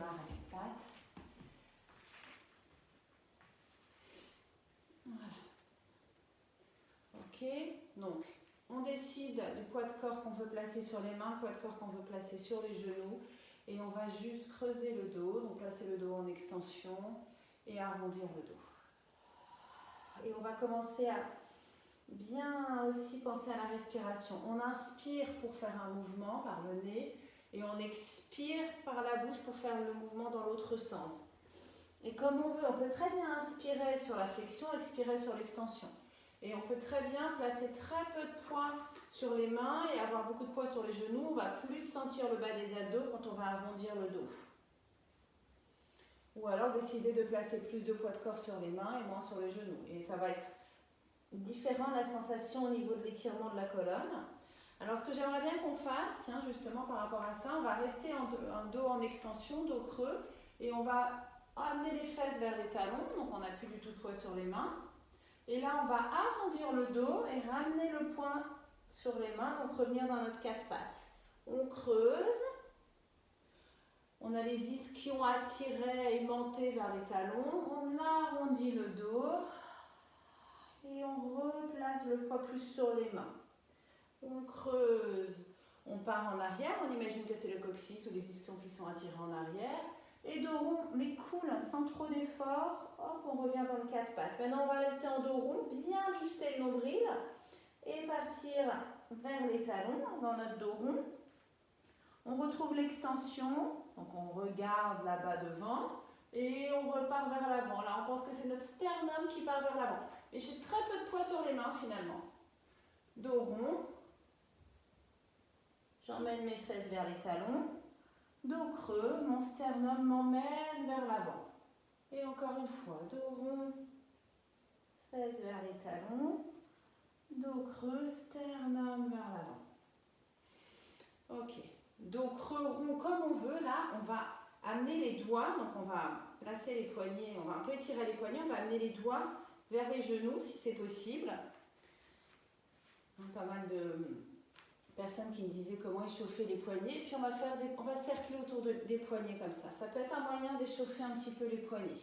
démarre à quatre pattes. Voilà. Ok, donc on décide du poids de corps qu'on veut placer sur les mains, le poids de corps qu'on veut placer sur les genoux. Et on va juste creuser le dos, donc placer le dos en extension et arrondir le dos. Et on va commencer à bien aussi penser à la respiration. On inspire pour faire un mouvement par le nez et on expire par la bouche pour faire le mouvement dans l'autre sens. Et comme on veut, on peut très bien inspirer sur la flexion, expirer sur l'extension. Et on peut très bien placer très peu de poids sur les mains et avoir beaucoup de poids sur les genoux. On va plus sentir le bas des abdos quand on va arrondir le dos. Ou alors décider de placer plus de poids de corps sur les mains et moins sur les genoux. Et ça va être différent la sensation au niveau de l'étirement de la colonne. Alors ce que j'aimerais bien qu'on fasse, tiens justement par rapport à ça, on va rester en dos en extension, dos creux, et on va amener les fesses vers les talons, donc on n'a plus du tout de poids sur les mains. Et là, on va arrondir le dos et ramener le poing sur les mains, donc revenir dans notre quatre pattes. On creuse. On a les ischions attirés, aimantés vers les talons. On arrondit le dos. Et on replace le poids plus sur les mains. On creuse. On part en arrière. On imagine que c'est le coccyx ou les ischions qui sont attirés en arrière. Et dos rond, mais cool, sans trop d'effort. Hop, on revient dans le quatre pattes. Maintenant, on va rester en dos rond, bien lifter le nombril et partir vers les talons dans notre dos rond. On retrouve l'extension, donc on regarde là-bas devant et on repart vers l'avant. Là, on pense que c'est notre sternum qui part vers l'avant. Mais j'ai très peu de poids sur les mains finalement. Dos rond. J'emmène mes fesses vers les talons. Dos creux, mon sternum m'emmène vers l'avant. Et encore une fois, dos rond, fesses vers les talons, dos creux, sternum vers l'avant. Ok, dos creux rond comme on veut, là on va amener les doigts, donc on va placer les poignets, on va un peu étirer les poignets, on va amener les doigts vers les genoux si c'est possible. Pas mal de personnes qui me disaient comment échauffer les poignets, et puis on va cercler autour des poignets comme ça. Ça peut être un moyen d'échauffer un petit peu les poignets.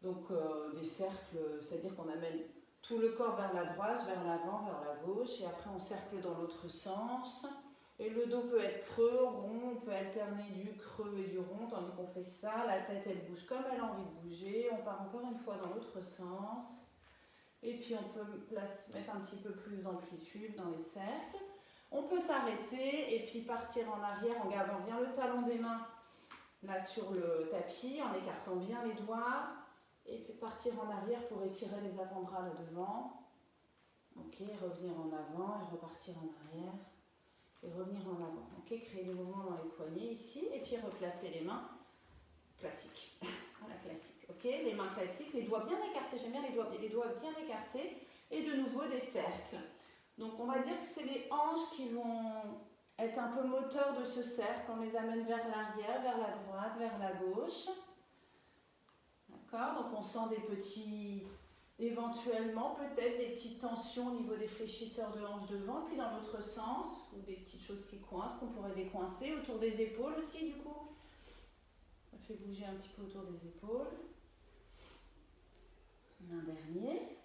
Donc des cercles, c'est-à-dire qu'on amène tout le corps vers la droite, vers l'avant, vers la gauche, et après on cercle dans l'autre sens. Et le dos peut être creux, rond, on peut alterner du creux et du rond, tandis qu'on fait ça, la tête elle bouge comme elle a envie de bouger, on part encore une fois dans l'autre sens. Et puis on peut mettre un petit peu plus d'amplitude dans les cercles. On peut s'arrêter et puis partir en arrière en gardant bien le talon des mains là sur le tapis, en écartant bien les doigts. Et puis partir en arrière pour étirer les avant-bras là devant. Ok, revenir en avant et repartir en arrière. Et revenir en avant. Ok, créer des mouvements dans les poignets ici. Et puis replacer les mains classiques. Voilà, classique. Ok, les mains classiques, les doigts bien écartés. J'aime bien les doigts bien écartés. Et de nouveau des cercles. Donc on va dire que c'est les hanches qui vont être un peu moteurs de ce cercle. On les amène vers l'arrière, vers la droite, vers la gauche. D'accord, donc on sent des petits, éventuellement peut-être des petites tensions au niveau des fléchisseurs de hanches devant, puis dans l'autre sens, ou des petites choses qui coincent, qu'on pourrait décoincer, autour des épaules aussi du coup. Ça fait bouger un petit peu autour des épaules. Un dernier.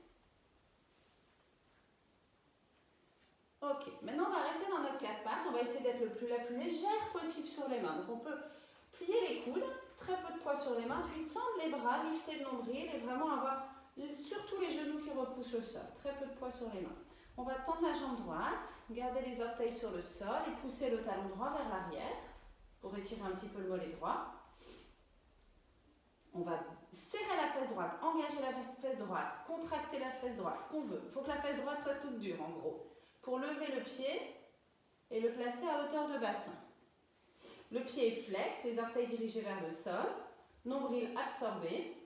Ok, maintenant on va rester dans notre quatre pattes, on va essayer d'être la plus légère possible sur les mains. Donc on peut plier les coudes, très peu de poids sur les mains, puis tendre les bras, lifter le nombril et vraiment avoir surtout les genoux qui repoussent le sol, très peu de poids sur les mains. On va tendre la jambe droite, garder les orteils sur le sol et pousser le talon droit vers l'arrière pour étirer un petit peu le mollet droit. On va serrer la fesse droite, engager la fesse droite, contracter la fesse droite, ce qu'on veut. Il faut que la fesse droite soit toute dure en gros. Pour lever le pied et le placer à hauteur de bassin. Le pied est flex, les orteils dirigés vers le sol, nombril absorbé.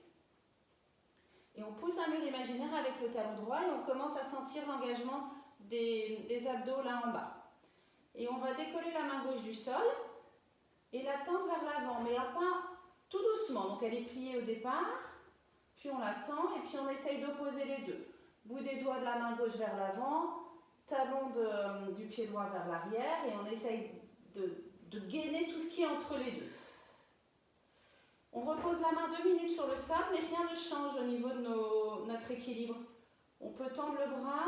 Et on pousse un mur imaginaire avec le talon droit et on commence à sentir l'engagement des abdos là en bas. Et on va décoller la main gauche du sol et la tendre vers l'avant, mais pas tout doucement. Donc elle est pliée au départ, puis on la tend et puis on essaye d'opposer les deux. Bout des doigts de la main gauche vers l'avant, talon du pied droit vers l'arrière et on essaye de gainer tout ce qui est entre les deux. On repose la main 2 minutes sur le sol, mais rien ne change au niveau de notre équilibre. On peut tendre le bras,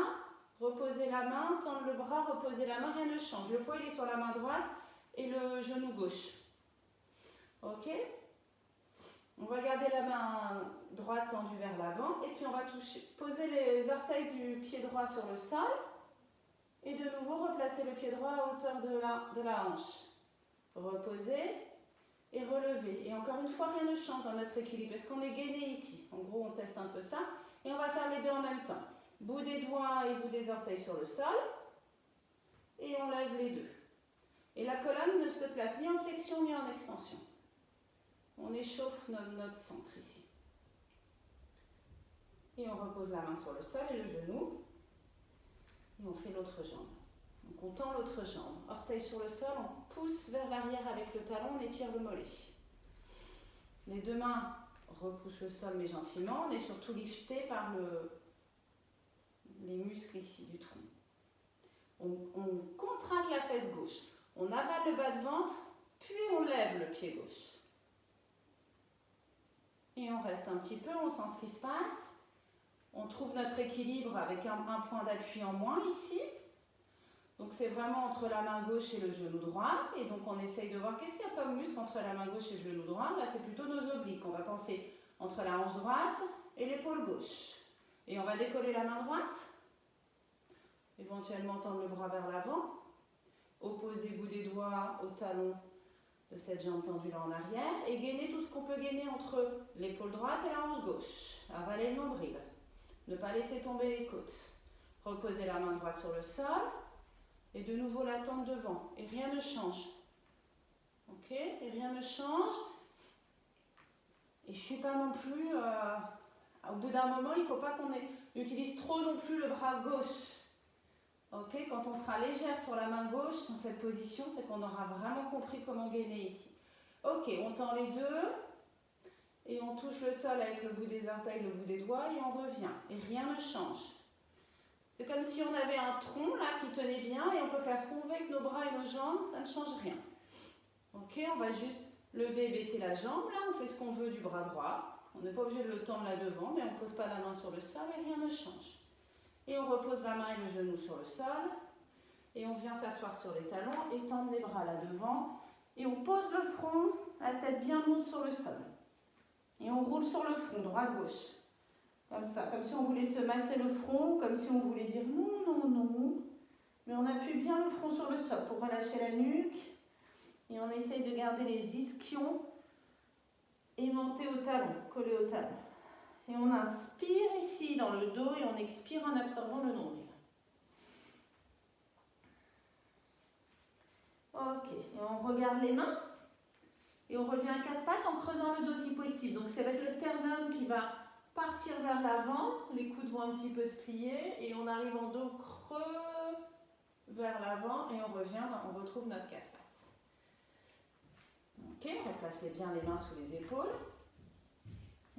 reposer la main, tendre le bras, reposer la main, rien ne change. Le poids il est sur la main droite et le genou gauche. Ok? On va garder la main droite tendue vers l'avant et puis on va poser les orteils du pied droit sur le sol et de nouveau replacer le pied droit à hauteur de la hanche. Reposer et relever. Et encore une fois, rien ne change dans notre équilibre. Est-ce qu'on est gainé ici? En gros, on teste un peu ça. Et on va faire les deux en même temps. Bout des doigts et bout des orteils sur le sol. Et on lève les deux. Et la colonne ne se place ni en flexion ni en extension. On échauffe notre centre ici. Et on repose la main sur le sol et le genou. Et on fait l'autre jambe. Donc on tend l'autre jambe. Orteil sur le sol, on pousse vers l'arrière avec le talon, on étire le mollet. Les deux mains repoussent le sol mais gentiment. On est surtout lifté par les muscles ici du tronc. On contracte la fesse gauche. On avale le bas de ventre, puis on lève le pied gauche. Et on reste un petit peu, on sent ce qui se passe. On trouve notre équilibre avec un point d'appui en moins ici. Donc c'est vraiment entre la main gauche et le genou droit. Et donc on essaye de voir qu'est-ce qu'il y a comme muscle entre la main gauche et le genou droit. Là c'est plutôt nos obliques. On va penser entre la hanche droite et l'épaule gauche. Et on va décoller la main droite. Éventuellement tendre le bras vers l'avant. Opposer bout des doigts au talon de cette jambe tendue là en arrière. Et gainer tout ce qu'on peut gainer entre l'épaule droite et la hanche gauche. Avaler le nombril. Ne pas laisser tomber les côtes. Reposer la main droite sur le sol. Et de nouveau la tendre devant. Et rien ne change. Ok? Et rien ne change. Et je ne suis pas non plus... au bout d'un moment, il ne faut pas qu'on utilise trop non plus le bras gauche. Ok? Quand on sera légère sur la main gauche, dans cette position, c'est qu'on aura vraiment compris comment gainer ici. Ok, on tend les deux. Et on touche le sol avec le bout des orteils, le bout des doigts. Et on revient. Et rien ne change. C'est comme si on avait un tronc là qui tenait bien et on peut faire ce qu'on veut avec nos bras et nos jambes, ça ne change rien. Ok, on va juste lever et baisser la jambe, là on fait ce qu'on veut du bras droit. On n'est pas obligé de le tendre là devant, mais on ne pose pas la main sur le sol et rien ne change. Et on repose la main et le genou sur le sol. Et on vient s'asseoir sur les talons et tendre les bras là devant. Et on pose le front, la tête bien haute sur le sol. Et on roule sur le front, droite-gauche. Comme ça, comme si on voulait se masser le front, comme si on voulait dire non, non, non. Mais on appuie bien le front sur le sol pour relâcher la nuque. Et on essaye de garder les ischions aimantés au talon, collés au talon. Et on inspire ici dans le dos et on expire en absorbant le nombril. Ok, et on regarde les mains. Et on revient à quatre pattes en creusant le dos si possible. Donc c'est avec le sternum qui va partir vers l'avant, les coudes vont un petit peu se plier et on arrive en dos creux vers l'avant et on revient, on retrouve notre quatre pattes. Ok, on replace bien les mains sous les épaules.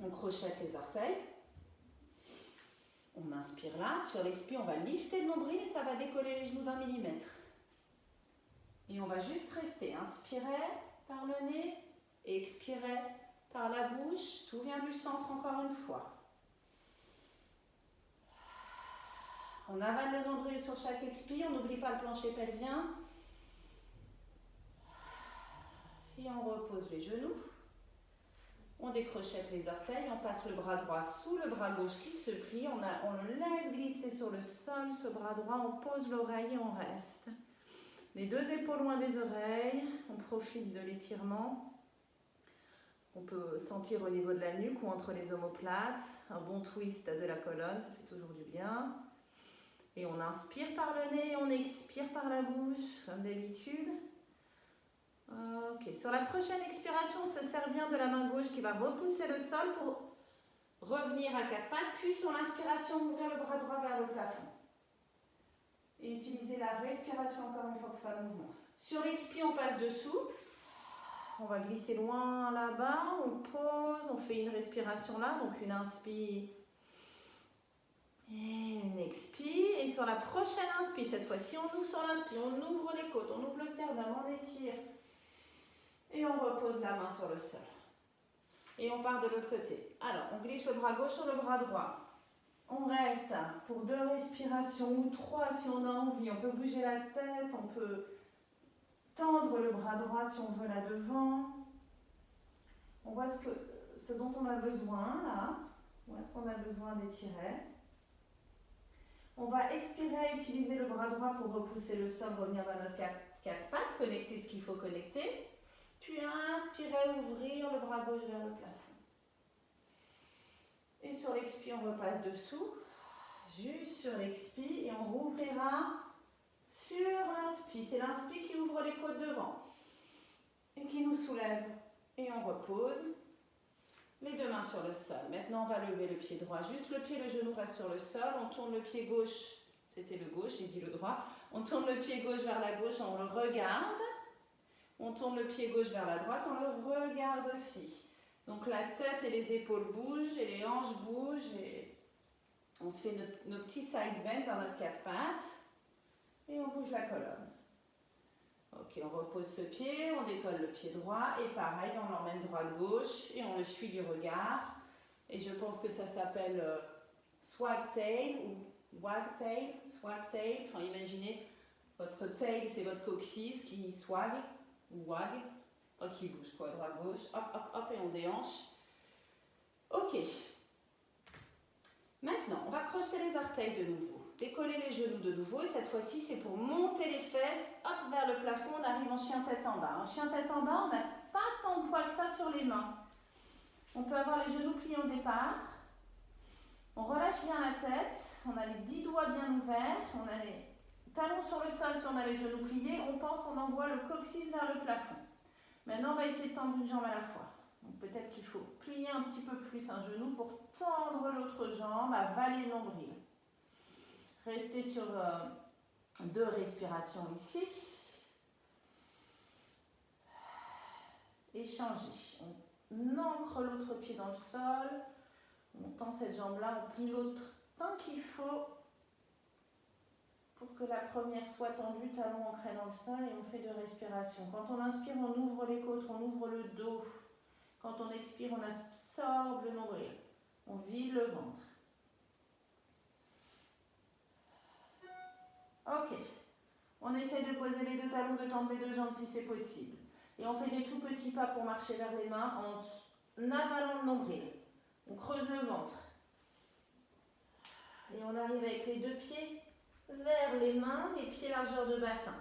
On crochette les orteils. On inspire là. Sur l'expire, on va lifter le nombril et ça va décoller les genoux d'1 millimètre. Et on va juste rester. Inspirez par le nez et expirez par la bouche. Tout vient du centre encore une fois. On avale le nombril sur chaque expire. On n'oublie pas le plancher pelvien. Et on repose les genoux. On décrochette les orteils, on passe le bras droit sous le bras gauche qui se plie, on le laisse glisser sur le sol, ce bras droit, on pose l'oreille et on reste. Les deux épaules loin des oreilles, on profite de l'étirement. On peut sentir au niveau de la nuque ou entre les omoplates, un bon twist de la colonne, ça fait toujours du bien. Et on inspire par le nez, on expire par la bouche, comme d'habitude. Ok, sur la prochaine expiration, on se sert bien de la main gauche qui va repousser le sol pour revenir à quatre pattes, puis sur l'inspiration, ouvrir le bras droit vers le plafond. Et utiliser la respiration encore une fois pour faire le mouvement. Sur l'expire, on passe dessous. On va glisser loin là-bas, on pose, on fait une respiration là, donc une inspire et une expire. Et sur la prochaine inspire, cette fois-ci, on ouvre sur l'inspire, on ouvre les côtes, on ouvre le sternum, on étire. Et on repose la main sur le sol. Et on part de l'autre côté. Alors, on glisse le bras gauche sur le bras droit. On reste pour 2 respirations ou 3 si on a envie. On peut bouger la tête, on peut tendre le bras droit si on veut là devant. On voit ce dont on a besoin là. Où est-ce qu'on a besoin d'étirer? On va expirer, utiliser le bras droit pour repousser le sol, revenir dans notre 4 pattes, connecter ce qu'il faut connecter. Puis inspirer, ouvrir le bras gauche vers le plafond. Et sur l'expire, on repasse dessous. Juste sur l'expire et on rouvrira sur l'inspire. C'est l'inspire qui ouvre les côtes devant et qui nous soulève. Et on repose. Les 2 mains sur le sol. Maintenant, on va lever le pied droit. Juste le pied, le genou reste sur le sol. On tourne le pied gauche. C'était le gauche, j'ai dit le droit. On tourne le pied gauche vers la gauche, on le regarde. On tourne le pied gauche vers la droite, on le regarde aussi. Donc la tête et les épaules bougent et les hanches bougent. Et on se fait nos petits side bends dans notre 4 pattes. Et on bouge la colonne. Ok, on repose ce pied, on décolle le pied droit et pareil, on l'emmène droite-gauche et on le suit du regard. Et je pense que ça s'appelle swagtail ou wagtail, swagtail. Enfin, imaginez, votre tail, c'est votre coccyx qui swag ou wag, qui bouge quoi, droite-gauche, hop, hop, hop, et on déhanche. Ok. Maintenant, on va crocheter les orteils de nouveau. Décoller les genoux de nouveau et cette fois-ci c'est pour monter les fesses, hop vers le plafond, on arrive en chien tête en bas. En chien tête en bas, on n'a pas tant de poids que ça sur les mains. On peut avoir les genoux pliés au départ, on relâche bien la tête, on a les 10 doigts bien ouverts, on a les talons sur le sol si on a les genoux pliés, on pense, on envoie le coccyx vers le plafond. Maintenant on va essayer de tendre une jambe à la fois. Donc peut-être qu'il faut plier un petit peu plus un genou pour tendre l'autre jambe, avaler le nombril. Restez sur 2 respirations ici. Et changez. On ancre l'autre pied dans le sol. On tend cette jambe-là, on plie l'autre tant qu'il faut pour que la première soit tendue, talon ancré dans le sol et on fait 2 respirations. Quand on inspire, on ouvre les côtes, on ouvre le dos. Quand on expire, on absorbe le nombril. On vide le ventre. Ok, on essaie de poser les 2 talons, de tendre les 2 jambes si c'est possible. Et on fait des tout petits pas pour marcher vers les mains en avalant le nombril. On creuse le ventre. Et on arrive avec les 2 pieds vers les mains, les pieds largeur de bassin.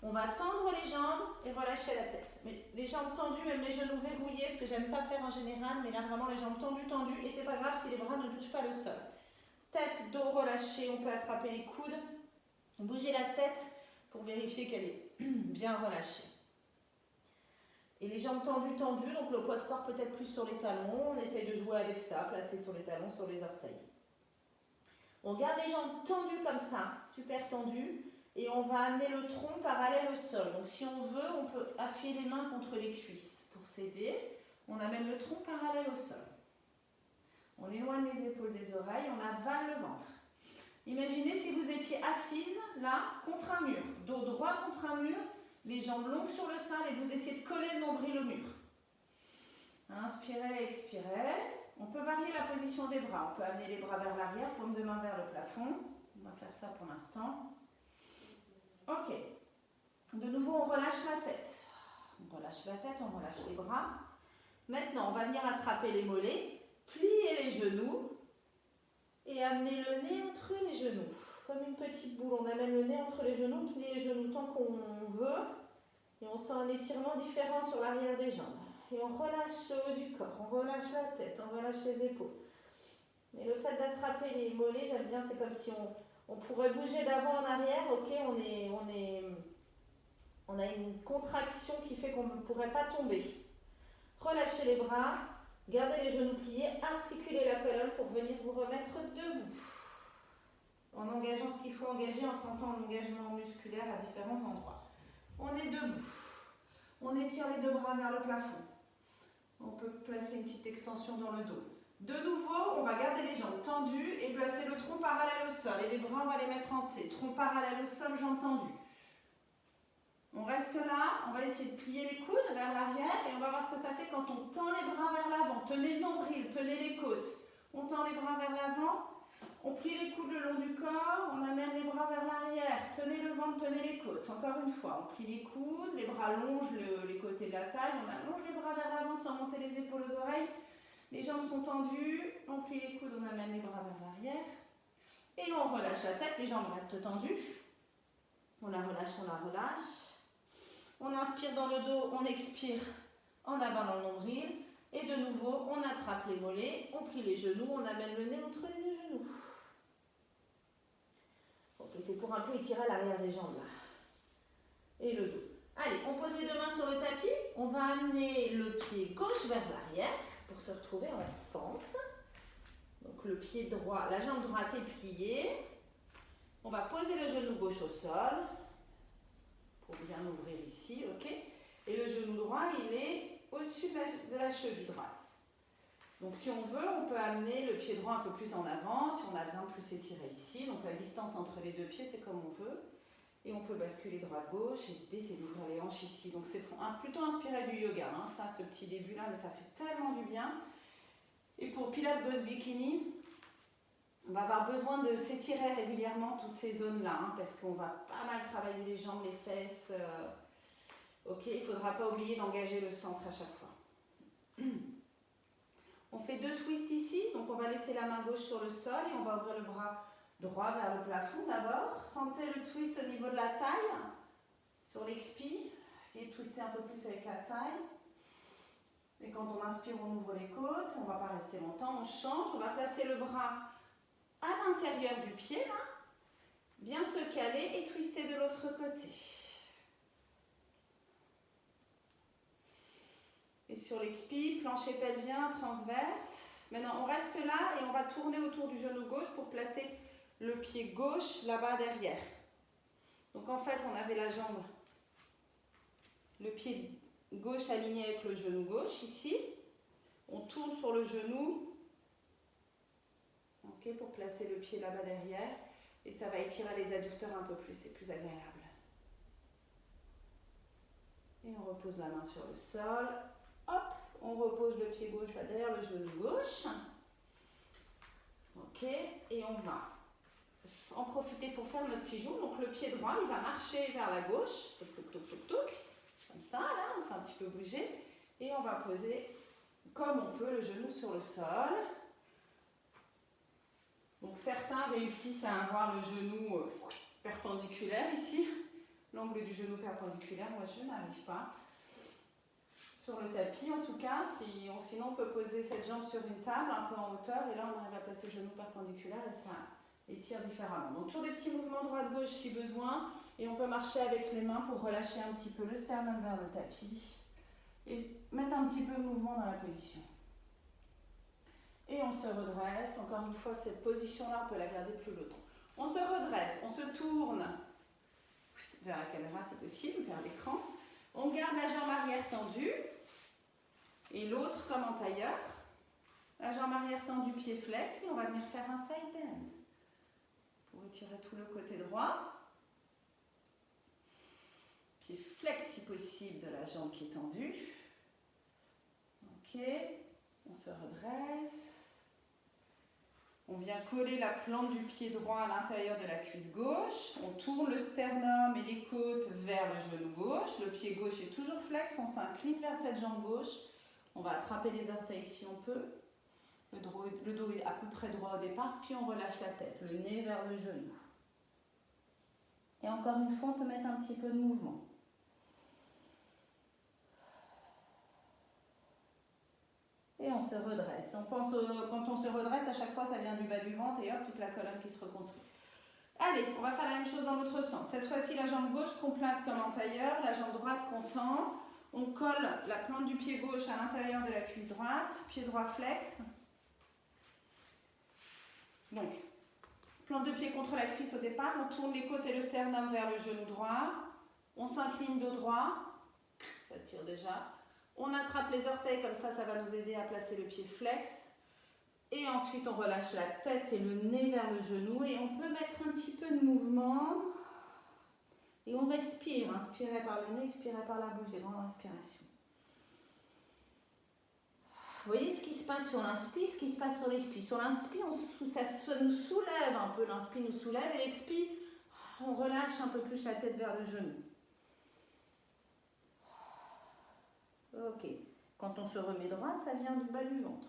On va tendre les jambes et relâcher la tête. Mais les jambes tendues, même les genoux verrouillés, ce que j'aime pas faire en général, mais là vraiment les jambes tendues, et c'est pas grave si les bras ne touchent pas le sol. Tête, dos relâché, on peut attraper les coudes. Bougez la tête pour vérifier qu'elle est bien relâchée. Et les jambes tendues, donc le poids de corps peut-être plus sur les talons. On essaye de jouer avec ça, placer sur les talons, sur les orteils. On garde les jambes tendues comme ça, super tendues, et on va amener le tronc parallèle au sol. Donc si on veut, on peut appuyer les mains contre les cuisses pour s'aider. On amène le tronc parallèle au sol. On éloigne les épaules des oreilles, on avale le ventre. Imaginez si vous étiez assise, là, contre un mur, dos droit contre un mur, les jambes longues sur le sol et vous essayez de coller le nombril au mur. Inspirez, expirez. On peut varier la position des bras. On peut amener les bras vers l'arrière, paume de main vers le plafond. On va faire ça pour l'instant. Ok. De nouveau, on relâche la tête. On relâche la tête, on relâche les bras. Maintenant, on va venir attraper les mollets, plier les genoux et amener le nez entre les genoux. Comme une petite boule, on amène le nez entre les genoux, on plie les genoux tant qu'on veut. Et on sent un étirement différent sur l'arrière des jambes. Et on relâche le haut du corps, on relâche la tête, on relâche les épaules. Et le fait d'attraper les mollets, j'aime bien, c'est comme si on pourrait bouger d'avant en arrière. Ok, on a une contraction qui fait qu'on ne pourrait pas tomber. Relâchez les bras, gardez les genoux pliés, articulez la colonne pour venir vous remettre debout. En engageant ce qu'il faut engager, en sentant l'engagement musculaire à différents endroits. On est debout. On étire les 2 bras vers le plafond. On peut placer une petite extension dans le dos. De nouveau, on va garder les jambes tendues et placer le tronc parallèle au sol. Et les bras, on va les mettre en T. Tronc parallèle au sol, jambes tendues. On reste là, on va essayer de plier les coudes vers l'arrière et on va voir ce que ça fait quand on tend les bras vers l'avant. Tenez nombril, tenez les côtes. On tend les bras vers l'avant. On plie les coudes le long du corps, on amène les bras vers l'arrière, tenez le ventre, tenez les côtes. Encore une fois, on plie les coudes, les bras longent les côtés de la taille, on allonge les bras vers l'avant sans monter les épaules aux oreilles. Les jambes sont tendues, on plie les coudes, on amène les bras vers l'arrière. Et on relâche la tête, les jambes restent tendues. On la relâche, on la relâche. On inspire dans le dos, on expire en avant dans le nombril. Et de nouveau, on attrape les mollets, on plie les genoux, on amène le nez entre les deux genoux. Ok, c'est pour un peu étirer l'arrière des jambes là. Et le dos. Allez, on pose les deux mains sur le tapis. On va amener le pied gauche vers l'arrière pour se retrouver en fente. Donc le pied droit, la jambe droite est pliée. On va poser le genou gauche au sol pour bien ouvrir ici, ok. Et le genou droit, il est au-dessus de la cheville droite. Donc si on veut, on peut amener le pied droit un peu plus en avant, si on a besoin de plus étirer ici. Donc la distance entre les deux pieds, c'est comme on veut. Et on peut basculer droite-gauche. Et l'idée, c'est d'ouvrir les hanches ici. Donc c'est plutôt inspiré du yoga, hein, ça, ce petit début-là, mais ça fait tellement du bien. Et pour Pilates Ghost Bikini, on va avoir besoin de s'étirer régulièrement toutes ces zones-là, hein, parce qu'on va pas mal travailler les jambes, les fesses. Ok, il ne faudra pas oublier d'engager le centre à chaque fois. On fait 2 twists ici, donc on va laisser la main gauche sur le sol et on va ouvrir le bras droit vers le plafond d'abord. Sentez le twist au niveau de la taille, sur l'expi. Essayez de twister un peu plus avec la taille. Et quand on inspire, on ouvre les côtes, on ne va pas rester longtemps, on change. On va placer le bras à l'intérieur du pied, là. Bien se caler et twister de l'autre côté. Et sur l'expi, plancher pelvien, transverse. Maintenant, on reste là et on va tourner autour du genou gauche pour placer le pied gauche là-bas derrière. Donc en fait, on avait la jambe, le pied gauche aligné avec le genou gauche ici. On tourne sur le genou, okay, pour placer le pied là-bas derrière. Et ça va étirer les adducteurs un peu plus, c'est plus agréable. Et on repose la main sur le sol. Hop, on repose le pied gauche là derrière le genou gauche. Ok, et on va en profiter pour faire notre pigeon. Donc le pied droit, il va marcher vers la gauche. Toc, toc, toc, toc, toc. Comme ça, là, on fait un petit peu bouger. Et on va poser, comme on peut, le genou sur le sol. Donc certains réussissent à avoir le genou perpendiculaire ici. L'angle du genou perpendiculaire, moi je n'arrive pas. Sur le tapis en tout cas, sinon on peut poser cette jambe sur une table un peu en hauteur et là on arrive à placer le genou perpendiculaire et ça étire différemment. Donc toujours des petits mouvements droite-gauche si besoin et on peut marcher avec les mains pour relâcher un petit peu le sternum vers le tapis et mettre un petit peu de mouvement dans la position. Et on se redresse, encore une fois cette position-là on peut la garder plus longtemps. On se redresse, on se tourne vers la caméra si possible, vers l'écran. On garde la jambe arrière tendue. Et l'autre comme en tailleur. La jambe arrière tendue, pied flex. Et on va venir faire un side bend. Pour étirer tout le côté droit. Pied flex si possible de la jambe qui est tendue. Ok. On se redresse. On vient coller la plante du pied droit à l'intérieur de la cuisse gauche. On tourne le sternum et les côtes vers le genou gauche. Le pied gauche est toujours flex. On s'incline vers cette jambe gauche. On va attraper les orteils si on peut. Le dos est à peu près droit au départ. Puis on relâche la tête, le nez vers le genou. Et encore une fois, on peut mettre un petit peu de mouvement. Et on se redresse. Quand on se redresse, à chaque fois, ça vient du bas du ventre et hop, toute la colonne qui se reconstruit. Allez, on va faire la même chose dans l'autre sens. Cette fois-ci, la jambe gauche qu'on place comme en tailleur, la jambe droite qu'on tend. On colle la plante du pied gauche à l'intérieur de la cuisse droite, pied droit flex. Donc, plante de pied contre la cuisse au départ, on tourne les côtes et le sternum vers le genou droit. On s'incline dos droit, ça tire déjà. On attrape les orteils, comme ça, ça va nous aider à placer le pied flex. Et ensuite, on relâche la tête et le nez vers le genou. Et on peut mettre un petit peu de mouvement. Et on respire. Inspirez par le nez, expirez par la bouche, des grandes respirations. Vous voyez ce qui se passe sur l'inspi, ce qui se passe sur l'expi. Sur l'inspi, ça nous soulève un peu, l'inspi nous soulève et l'expi, on relâche un peu plus la tête vers le genou. Ok. Quand on se remet droite, ça vient du bas du ventre.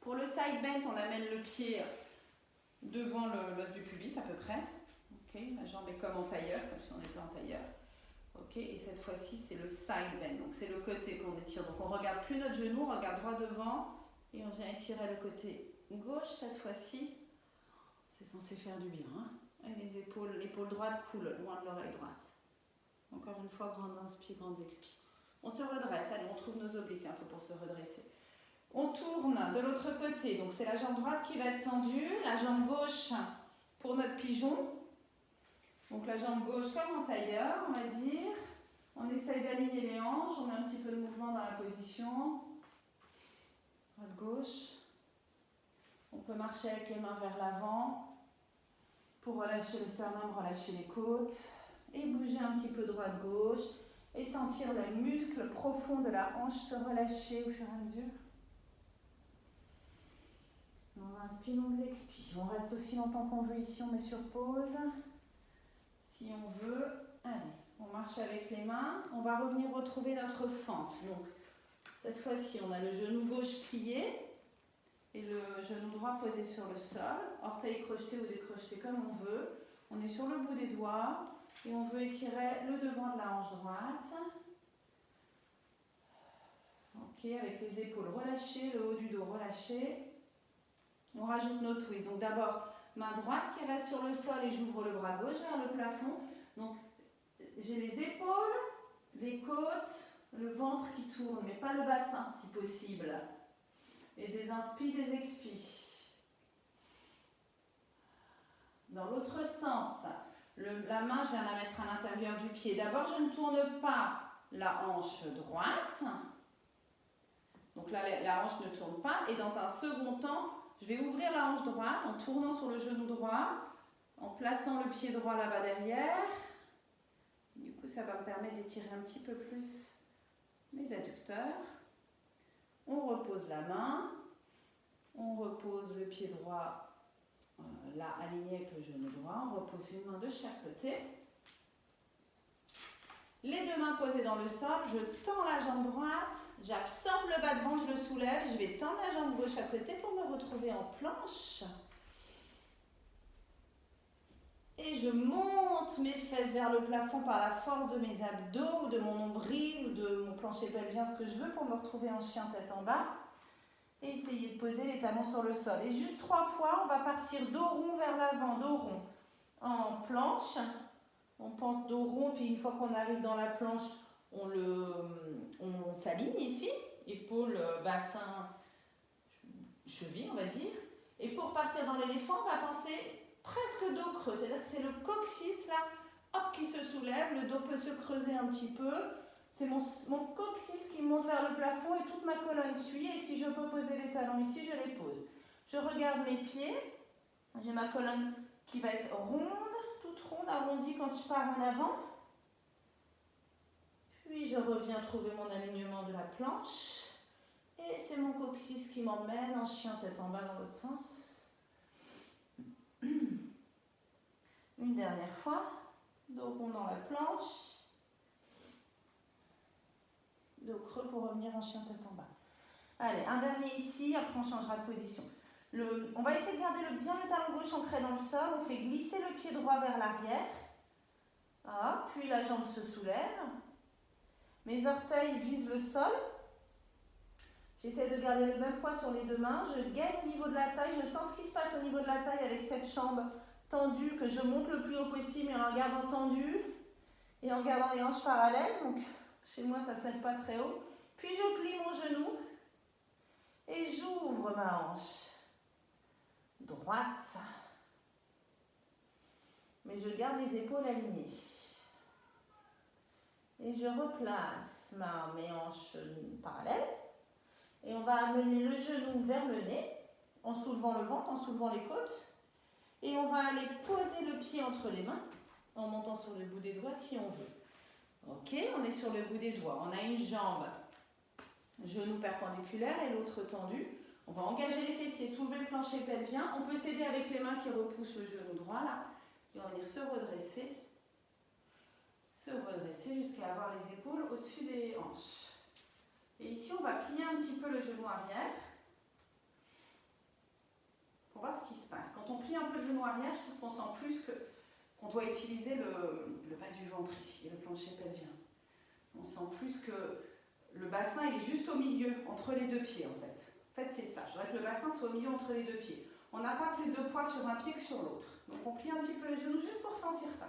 Pour le side bend, on amène le pied devant l'os du pubis à peu près. Ok. La jambe est comme en tailleur, comme si on était en tailleur. Ok, et cette fois-ci, c'est le side bend, donc c'est le côté qu'on étire. Donc on ne regarde plus notre genou, on regarde droit devant et on vient étirer le côté gauche cette fois-ci. C'est censé faire du bien. Hein, et l'épaule droite coule loin de l'oreille droite. Encore une fois, grande inspi, grande expi. On se redresse, allez, on trouve nos obliques un peu pour se redresser. On tourne de l'autre côté, donc c'est la jambe droite qui va être tendue, la jambe gauche pour notre pigeon. Donc la jambe gauche comme en tailleur, on va dire. On essaye d'aligner les hanches, on met un petit peu de mouvement dans la position. Droite-gauche. On peut marcher avec les mains vers l'avant pour relâcher le sternum, relâcher les côtes. Et bouger un petit peu droite-gauche. Et sentir les muscles profonds de la hanche se relâcher au fur et à mesure. On inspire, on expire. On reste aussi longtemps qu'on veut ici, on met sur pause. Si on veut, allez, on marche avec les mains, on va revenir retrouver notre fente. Donc, cette fois-ci, on a le genou gauche plié et le genou droit posé sur le sol, orteils crochetés ou décrochetés comme on veut. On est sur le bout des doigts et on veut étirer le devant de la hanche droite. Ok, avec les épaules relâchées, le haut du dos relâché. On rajoute nos twists. Donc d'abord, main droite qui reste sur le sol et j'ouvre le bras gauche vers le plafond. Donc j'ai les épaules, les côtes, le ventre qui tourne, mais pas le bassin si possible. Et des inspi, des expi. Dans l'autre sens, la main, je viens la mettre à l'intérieur du pied. D'abord, je ne tourne pas la hanche droite. Donc là, la hanche ne tourne pas. Et dans un second temps, je vais ouvrir la hanche droite en tournant sur le genou droit, en plaçant le pied droit là-bas derrière. Du coup, ça va me permettre d'étirer un petit peu plus mes adducteurs. On repose la main, on repose le pied droit là aligné avec le genou droit, on repose une main de chaque côté. Les deux mains posées dans le sol, je tends la jambe droite, j'absorbe le bas de ventre, je le soulève, je vais tendre la jambe gauche à côté pour me retrouver en planche. Et je monte mes fesses vers le plafond par la force de mes abdos, ou de mon nombril, ou de mon plancher pelvien, ce que je veux, pour me retrouver en chien tête en bas. Et essayer de poser les talons sur le sol. Et juste 3 fois, on va partir dos rond vers l'avant, dos rond. En planche, on pense dos rond, puis une fois qu'on arrive dans la planche, on s'aligne ici, épaules, bassin, cheville, on va dire. Et pour partir dans l'éléphant, on va penser presque dos creux, c'est-à-dire que c'est le coccyx là, hop, qui se soulève, le dos peut se creuser un petit peu. C'est mon coccyx qui monte vers le plafond et toute ma colonne suit. Et si je peux poser les talons ici, je les pose. Je regarde mes pieds. J'ai ma colonne qui va être ronde, toute ronde, arrondie quand je pars en avant. Puis je reviens trouver mon alignement de la planche. Et c'est mon coccyx qui m'emmène en chien tête en bas dans l'autre sens. Une dernière fois. Dos rond dans la planche. Dos creux pour revenir en chien tête en bas. Allez, un dernier ici, après on changera de position. On va essayer de garder bien le talon gauche ancré dans le sol. On fait glisser le pied droit vers l'arrière. Ah, puis la jambe se soulève. Mes orteils visent le sol. J'essaie de garder le même poids sur les deux mains. Je gagne au niveau de la taille. Je sens ce qui se passe au niveau de la taille avec cette jambe tendue que je monte le plus haut possible et en la gardant tendue. Et en gardant les hanches parallèles. Donc, chez moi, ça ne se lève pas très haut. Puis je plie mon genou et j'ouvre ma hanche droite. Mais je garde les épaules alignées. Et je replace mes hanches parallèles. Et on va amener le genou vers le nez, en soulevant le ventre, en soulevant les côtes. Et on va aller poser le pied entre les mains, en montant sur le bout des doigts si on veut. Ok, on est sur le bout des doigts. On a une jambe Genou perpendiculaire et l'autre tendu. On va engager les fessiers, soulever le plancher pelvien. On peut s'aider avec les mains qui repoussent le genou droit là. Et on va venir se redresser jusqu'à avoir les épaules au-dessus des hanches. Et ici, on va plier un petit peu le genou arrière pour voir ce qui se passe. Quand on plie un peu le genou arrière, je trouve qu'on sent plus qu'on doit utiliser le bas du ventre ici, le plancher pelvien. On sent plus que le bassin il est juste au milieu, entre les deux pieds en fait. En fait, c'est ça. Je voudrais que le bassin soit au milieu entre les deux pieds. On n'a pas plus de poids sur un pied que sur l'autre. Donc on plie un petit peu les genoux juste pour sentir ça.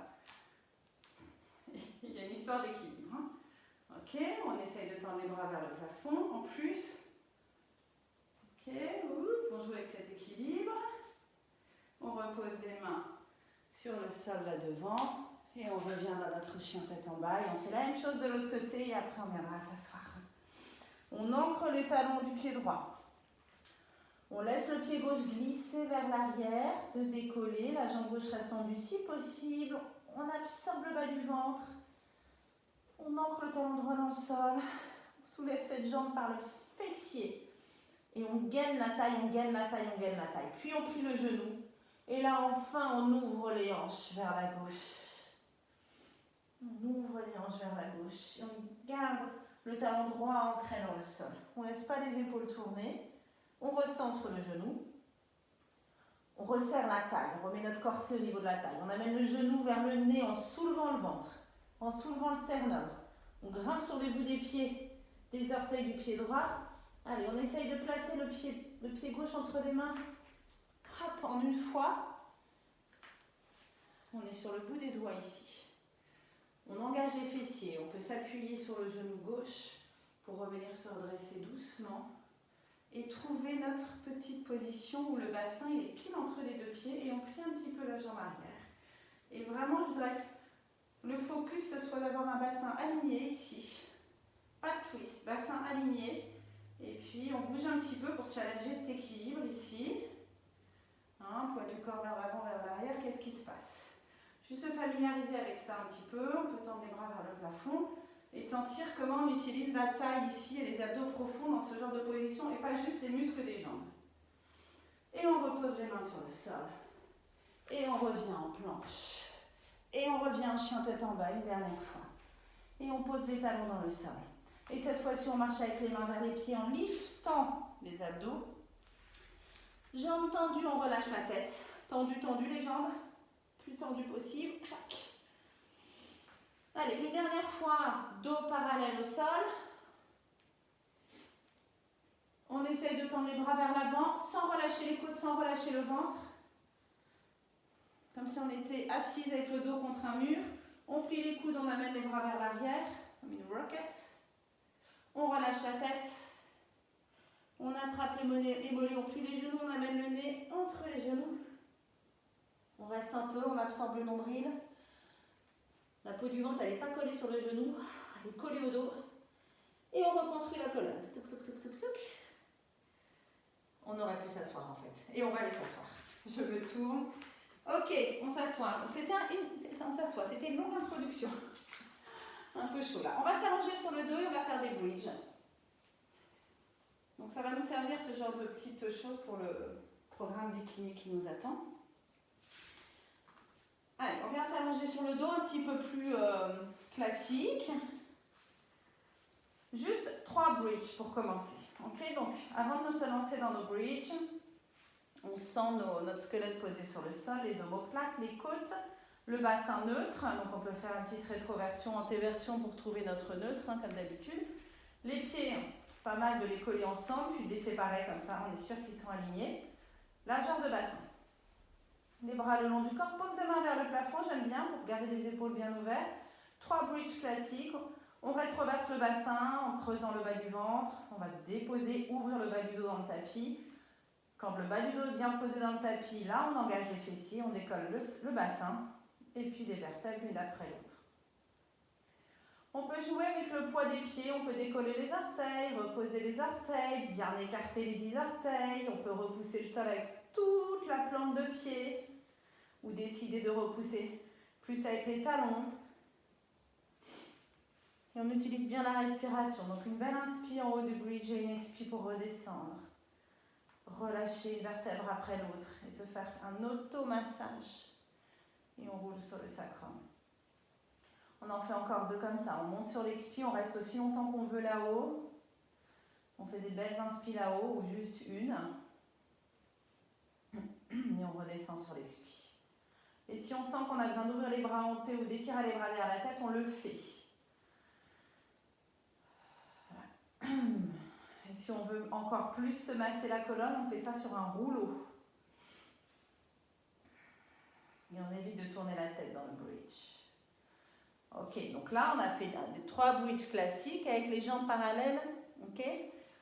Il y a une histoire d'équilibre. Hein. Ok, on essaye de tendre les bras vers le plafond. En plus, ok, on joue avec cet équilibre. On repose les mains sur le sol là devant. Et on revient dans notre chien tête en bas. Et on fait la même chose de l'autre côté. Et après, on viendra s'asseoir. On ancre les talons du pied droit. On laisse le pied gauche glisser vers l'arrière, de décoller. La jambe gauche reste tendue si possible. On absorbe le bas du ventre. On ancre le talon droit dans le sol. On soulève cette jambe par le fessier. Et on gaine la taille, on gaine la taille, on gaine la taille. Puis on plie le genou. Et là, enfin, on ouvre les hanches vers la gauche. On ouvre les hanches vers la gauche. Et on garde le talon droit ancré dans le sol. On ne laisse pas les épaules tourner. On recentre le genou. On resserre la taille. On remet notre corset au niveau de la taille. On amène le genou vers le nez en soulevant le ventre, en soulevant le sternum. On grimpe sur le bout des pieds, des orteils du pied droit. Allez, on essaye de placer le pied gauche entre les mains. Hop, en une fois. On est sur le bout des doigts ici. On engage les fessiers. On peut s'appuyer sur le genou gauche pour revenir se redresser doucement. Et trouver notre petite position où le bassin il est pile entre les deux pieds et on plie un petit peu la jambe arrière. Et vraiment, je voudrais que le focus ce soit d'avoir un bassin aligné ici. Pas de twist, bassin aligné. Et puis on bouge un petit peu pour challenger cet équilibre ici. Hein, poids du corps vers l'avant, vers l'arrière, qu'est-ce qui se passe? Juste se familiariser avec ça un petit peu. On peut tendre les bras vers le plafond. Et sentir comment on utilise la taille ici et les abdos profonds dans ce genre de position et pas juste les muscles des jambes. Et on repose les mains sur le sol. Et on revient en planche. Et on revient en chien tête en bas une dernière fois. Et on pose les talons dans le sol. Et cette fois-ci, on marche avec les mains vers les pieds en liftant les abdos. Jambes tendues, on relâche la tête. Tendu, tendu les jambes. Plus tendu possible. Clac. Allez, une dernière fois, dos parallèle au sol. On essaye de tendre les bras vers l'avant, sans relâcher les côtes, sans relâcher le ventre. Comme si on était assise avec le dos contre un mur. On plie les coudes, on amène les bras vers l'arrière, comme une rocket. On relâche la tête. On attrape les mollets, on plie les genoux, on amène le nez entre les genoux. On reste un peu, on absorbe le nombril. La peau du ventre, elle n'est pas collée sur le genou, elle est collée au dos. Et on reconstruit la colonne. Touc, touc, touc, touc, touc. On aurait pu s'asseoir en fait. Et on va aller s'asseoir. Je me tourne. Ok, on s'assoit. On s'assoit. C'était une longue introduction. Un peu chaud là. On va s'allonger sur le dos et on va faire des bridges. Donc ça va nous servir ce genre de petites choses pour le programme bikini qui nous attend. Allez, on vient s'allonger sur le dos un petit peu plus classique. Juste 3 bridges pour commencer. Ok, donc avant de nous lancer dans nos bridges, on sent notre squelette posé sur le sol, les omoplates, les côtes, le bassin neutre. Donc on peut faire une petite rétroversion, antéversion pour trouver notre neutre, hein, comme d'habitude. Les pieds, pas mal de les coller ensemble, puis de les séparer comme ça, on est sûr qu'ils sont alignés. Largeur de bassin. Les bras le long du corps, paume de main vers le plafond, j'aime bien pour garder les épaules bien ouvertes. 3 bridges classiques. On rétroverse le bassin en creusant le bas du ventre. On va déposer, ouvrir le bas du dos dans le tapis. Quand le bas du dos est bien posé dans le tapis, là on engage les fessiers, on décolle le bassin et puis les vertèbres une après l'autre. On peut jouer avec le poids des pieds, on peut décoller les orteils, reposer les orteils, bien écarter les 10 orteils. On peut repousser le sol avec toute la plante de pied ou décider de repousser plus avec les talons. Et on utilise bien la respiration. Donc une belle inspire en haut du bridge et une expire pour redescendre. Relâcher une vertèbre après l'autre et se faire un auto-massage. Et on roule sur le sacrum. On en fait encore 2 comme ça. On monte sur l'expire, on reste aussi longtemps qu'on veut là-haut. On fait des belles inspires là-haut ou juste une. Et on redescend sur l'expire. Et si on sent qu'on a besoin d'ouvrir les bras en T ou d'étirer les bras derrière la tête, on le fait. Voilà. Et si on veut encore plus se masser la colonne, on fait ça sur un rouleau. Et on évite de tourner la tête dans le bridge. Ok, donc là on a fait 3 bridges classiques avec les jambes parallèles. Ok,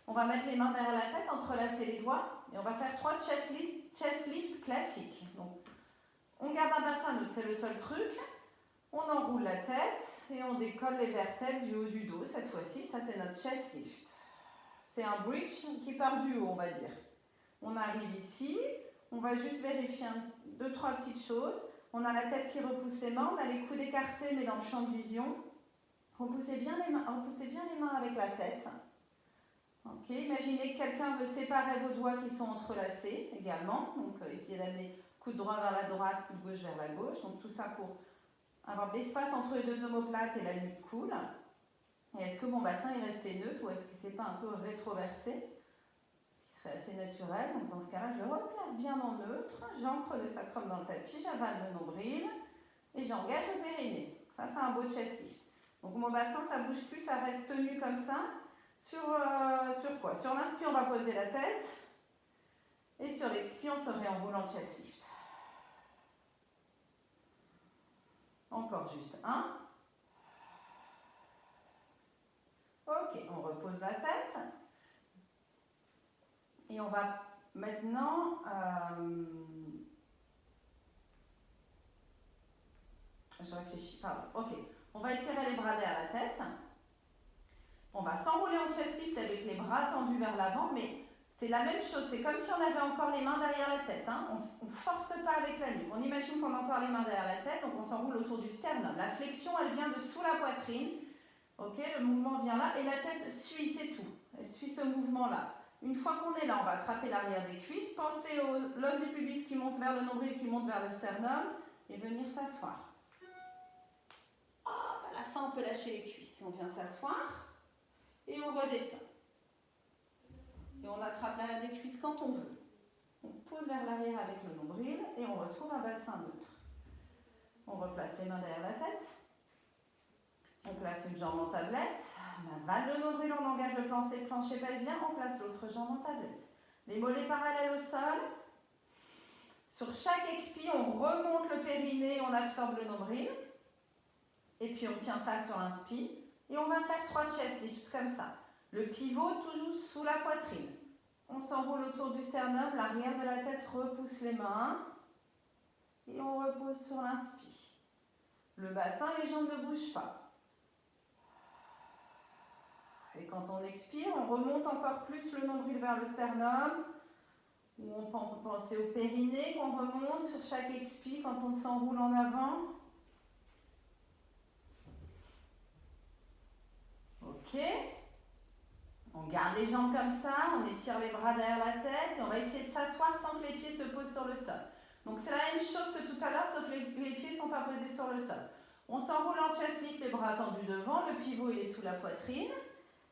on va mettre les mains derrière la tête, entrelacer les doigts et on va faire 3 chest lift classiques. Donc on garde un bassin neutre, c'est le seul truc. On enroule la tête et on décolle les vertèbres du haut du dos. Cette fois-ci, ça c'est notre chest lift. C'est un bridge qui part du haut, on va dire. On arrive ici, on va juste vérifier 2-3 petites choses. On a la tête qui repousse les mains, on a les coudes écartés mais dans le champ de vision. Repoussez bien les mains avec la tête. Ok, imaginez que quelqu'un veut séparer vos doigts qui sont entrelacés également. Donc essayez d'amener coude droit vers la droite, coude gauche vers la gauche. Donc tout ça pour avoir de l'espace entre les 2 omoplates et la nuque coule. Et est-ce que mon bassin est resté neutre ou est-ce que c'est pas un peu rétroversé? Ce qui serait assez naturel. Donc dans ce cas-là, je le replace bien en neutre. J'ancre le sacrum dans le tapis, j'avale le nombril et j'engage le périnée. Ça, c'est un beau chest lift. Donc mon bassin, ça bouge plus, ça reste tenu comme ça. Sur quoi? Sur l'inspire, on va poser la tête. Et sur l'expire, on se réenroule en chest lift. Encore juste un. Ok, on repose la tête. Et on va maintenant... je réfléchis, pardon. Ok, on va étirer les bras derrière la tête. On va s'enrouler en chest lift avec les bras tendus vers l'avant, mais c'est la même chose. C'est comme si on avait encore les mains derrière la tête. Hein. On ne force pas avec la nuque. On imagine qu'on a encore les mains derrière la tête, donc on s'enroule autour du sternum. La flexion, elle vient de sous la poitrine. Ok, le mouvement vient là et la tête suit, c'est tout. Elle suit ce mouvement-là. Une fois qu'on est là, on va attraper l'arrière des cuisses. Pensez au l'os du pubis qui monte vers le nombril, qui monte vers le sternum et venir s'asseoir. À la fin, on peut lâcher les cuisses. On vient s'asseoir. Et on redescend. Et on attrape l'arrière des cuisses quand on veut. On pose vers l'arrière avec le nombril et on retrouve un bassin neutre. On replace les mains derrière la tête. On place une jambe en tablette. On avale le nombril, on engage le plancher pelvien. On place l'autre jambe en tablette. Les mollets parallèles au sol. Sur chaque expire, on remonte le périnée, on absorbe le nombril. Et puis on tient ça sur l'inspire. Et on va faire 3 chest lifts comme ça. Le pivot toujours sous la poitrine. On s'enroule autour du sternum, l'arrière de la tête repousse les mains. Et on repose sur l'inspire. Le bassin, les jambes ne bougent pas. Et quand on expire, on remonte encore plus le nombril vers le sternum. Ou on peut penser au périnée qu'on remonte sur chaque expire quand on s'enroule en avant. Ok. On garde les jambes comme ça, on étire les bras derrière la tête et on va essayer de s'asseoir sans que les pieds se posent sur le sol. Donc c'est la même chose que tout à l'heure, sauf que les pieds ne sont pas posés sur le sol. On s'enroule en chest lift, les bras tendus devant, le pivot il est sous la poitrine.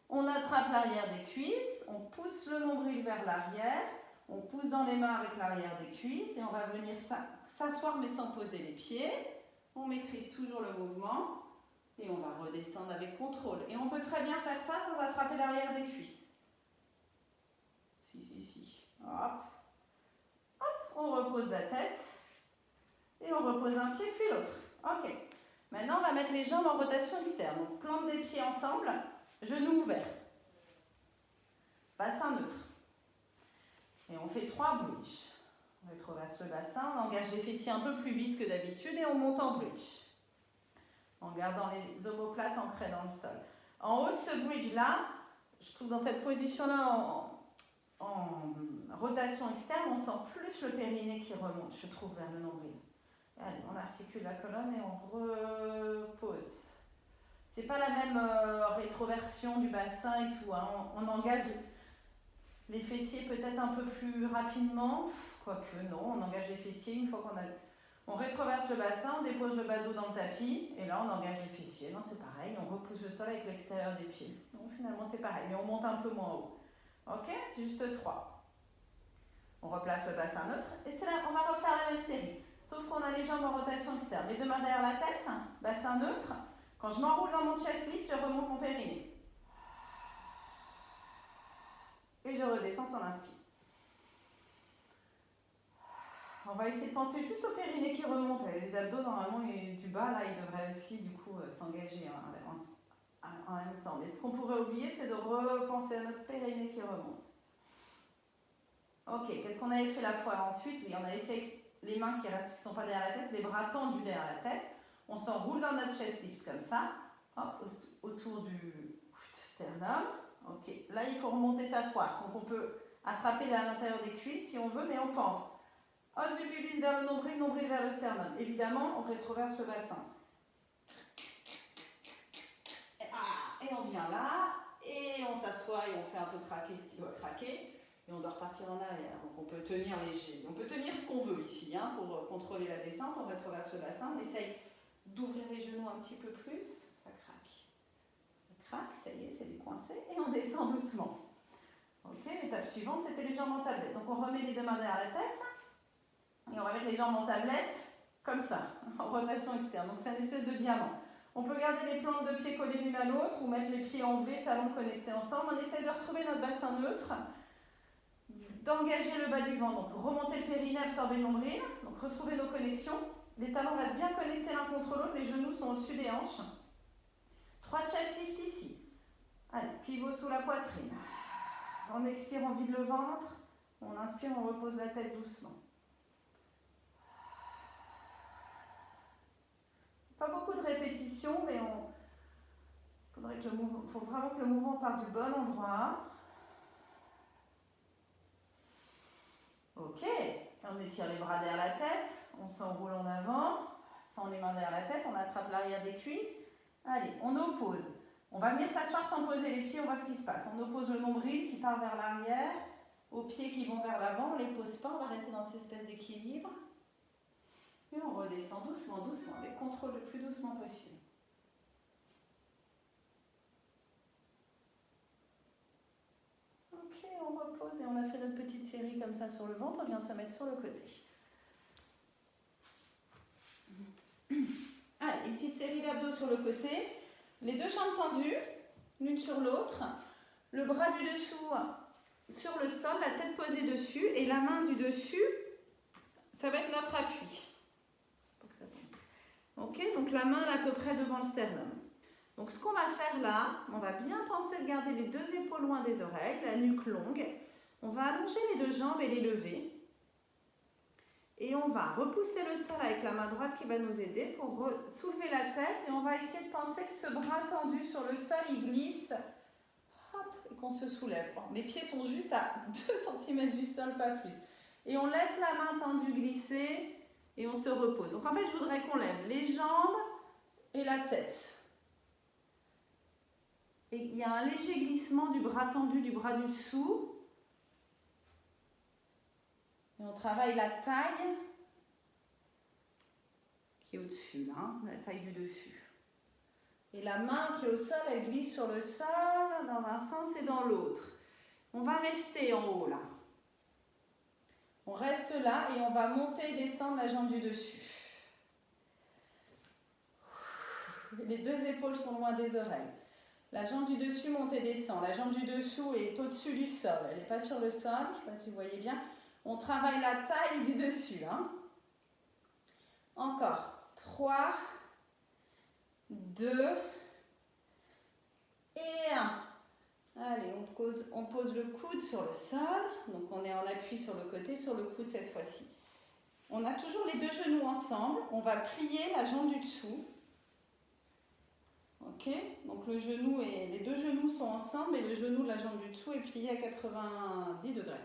On attrape l'arrière des cuisses, on pousse le nombril vers l'arrière, on pousse dans les mains avec l'arrière des cuisses et on va venir s'asseoir mais sans poser les pieds. On maîtrise toujours le mouvement. Et on va redescendre avec contrôle. Et on peut très bien faire ça sans attraper l'arrière des cuisses. Si. Hop. Hop, on repose la tête. Et on repose un pied puis l'autre. Ok. Maintenant, on va mettre les jambes en rotation externe. Donc, plante des pieds ensemble, genoux ouverts. Bassin neutre. Et on fait 3 bridges. On rétroverse le bassin, on engage les fessiers un peu plus vite que d'habitude et on monte en bridge. En gardant les omoplates ancrées dans le sol. En haut de ce bridge-là, je trouve dans cette position-là, en rotation externe, on sent plus le périnée qui remonte, je trouve, vers le nombril. Allez, on articule la colonne et on repose. C'est pas la même rétroversion du bassin et tout. Hein. On engage les fessiers peut-être un peu plus rapidement. Quoique non, on engage les fessiers une fois qu'on a... On rétroverse le bassin, on dépose le bas de dos dans le tapis. Et là, on engage les fessiers. Non, c'est pareil. On repousse le sol avec l'extérieur des pieds. Donc finalement, c'est pareil. Mais on monte un peu moins haut. Ok? Juste 3. On replace le bassin neutre. Et c'est là, on va refaire la même série. Sauf qu'on a les jambes en rotation externe. Les deux mains derrière la tête, bassin neutre. Quand je m'enroule dans mon chest lift, je remonte mon périnée. Et je redescends sur l'inspire. On va essayer de penser juste au périnée qui remonte. Les abdos, normalement, et du bas, là, ils devraient aussi, du coup, s'engager en même temps. Mais ce qu'on pourrait oublier, c'est de repenser à notre périnée qui remonte. Ok, qu'est-ce qu'on avait fait la fois ensuite? Oui, on avait fait les mains qui ne sont pas derrière la tête, les bras tendus derrière la tête. On s'enroule dans notre chest lift comme ça, hop, autour du sternum. Ok, là il faut remonter, s'asseoir. Donc on peut attraper à l'intérieur des cuisses si on veut, mais on pense. Os du pubis vers le nombril, nombril vers le sternum. Évidemment, on rétroverse le bassin. Et on vient là, et on s'assoit et on fait un peu craquer ce qui doit craquer. Et on doit repartir en arrière. Donc on peut tenir léger. On peut tenir ce qu'on veut ici, hein, pour contrôler la descente. On rétroverse le bassin, on essaye d'ouvrir les genoux un petit peu plus. Ça craque. Ça craque, ça y est, c'est décoincé. Et on descend doucement. Ok, l'étape suivante, c'était les jambes en tablette. Donc on remet les deux mains derrière la tête. Et on va mettre les jambes en tablette, comme ça, en rotation externe. Donc c'est une espèce de diamant. On peut garder les plantes de pieds collées l'une à l'autre ou mettre les pieds en V, talons connectés ensemble. On essaye de retrouver notre bassin neutre, d'engager le bas du ventre. Donc remonter le périnée, absorber le nombril. Donc retrouver nos connexions. Les talons restent bien connectés l'un contre l'autre. Les genoux sont au-dessus des hanches. 3 chest lift ici. Allez, pivot sous la poitrine. On expire, on vide le ventre. On inspire, on repose la tête doucement. Pas beaucoup de répétitions, mais faut vraiment que le mouvement parte du bon endroit. Ok, on étire les bras derrière la tête, on s'enroule en avant, sans les mains derrière la tête, on attrape l'arrière des cuisses. Allez, on oppose. On va venir s'asseoir sans poser les pieds, on voit ce qui se passe. On oppose le nombril qui part vers l'arrière, aux pieds qui vont vers l'avant, on ne les pose pas, on va rester dans cette espèce d'équilibre. Et on redescend doucement, doucement, avec contrôle le plus doucement possible. Ok, on repose et on a fait notre petite série comme ça sur le ventre, on vient se mettre sur le côté. Allez, une petite série d'abdos sur le côté, les deux jambes tendues, l'une sur l'autre, le bras du dessous sur le sol, la tête posée dessus et la main du dessus, ça va être notre appui. Ok, donc la main à peu près devant le sternum. Donc ce qu'on va faire là, on va bien penser de garder les deux épaules loin des oreilles, la nuque longue. On va allonger les deux jambes et les lever. Et on va repousser le sol avec la main droite qui va nous aider pour soulever la tête. Et on va essayer de penser que ce bras tendu sur le sol, il glisse. Hop, et qu'on se soulève. Bon, mes pieds sont juste à 2 cm du sol, pas plus. Et on laisse la main tendue glisser. Et on se repose. Donc en fait, je voudrais qu'on lève les jambes et la tête. Et il y a un léger glissement du bras tendu, du bras du dessous. Et on travaille la taille qui est au-dessus, là, hein, la taille du dessus. Et la main qui est au sol, elle glisse sur le sol dans un sens et dans l'autre. On va rester en haut, là. On reste là et on va monter et descendre la jambe du dessus. Les deux épaules sont loin des oreilles. La jambe du dessus monte et descend. La jambe du dessous est au-dessus du sol. Elle n'est pas sur le sol. Je ne sais pas si vous voyez bien. On travaille la taille du dessus. Hein. Encore. 3, 2 et 1. Allez, on pose le coude sur le sol. Donc on est en appui sur le côté, sur le coude cette fois-ci. On a toujours les deux genoux ensemble. On va plier la jambe du dessous. Ok, donc les deux genoux sont ensemble et le genou de la jambe du dessous est plié à 90 degrés,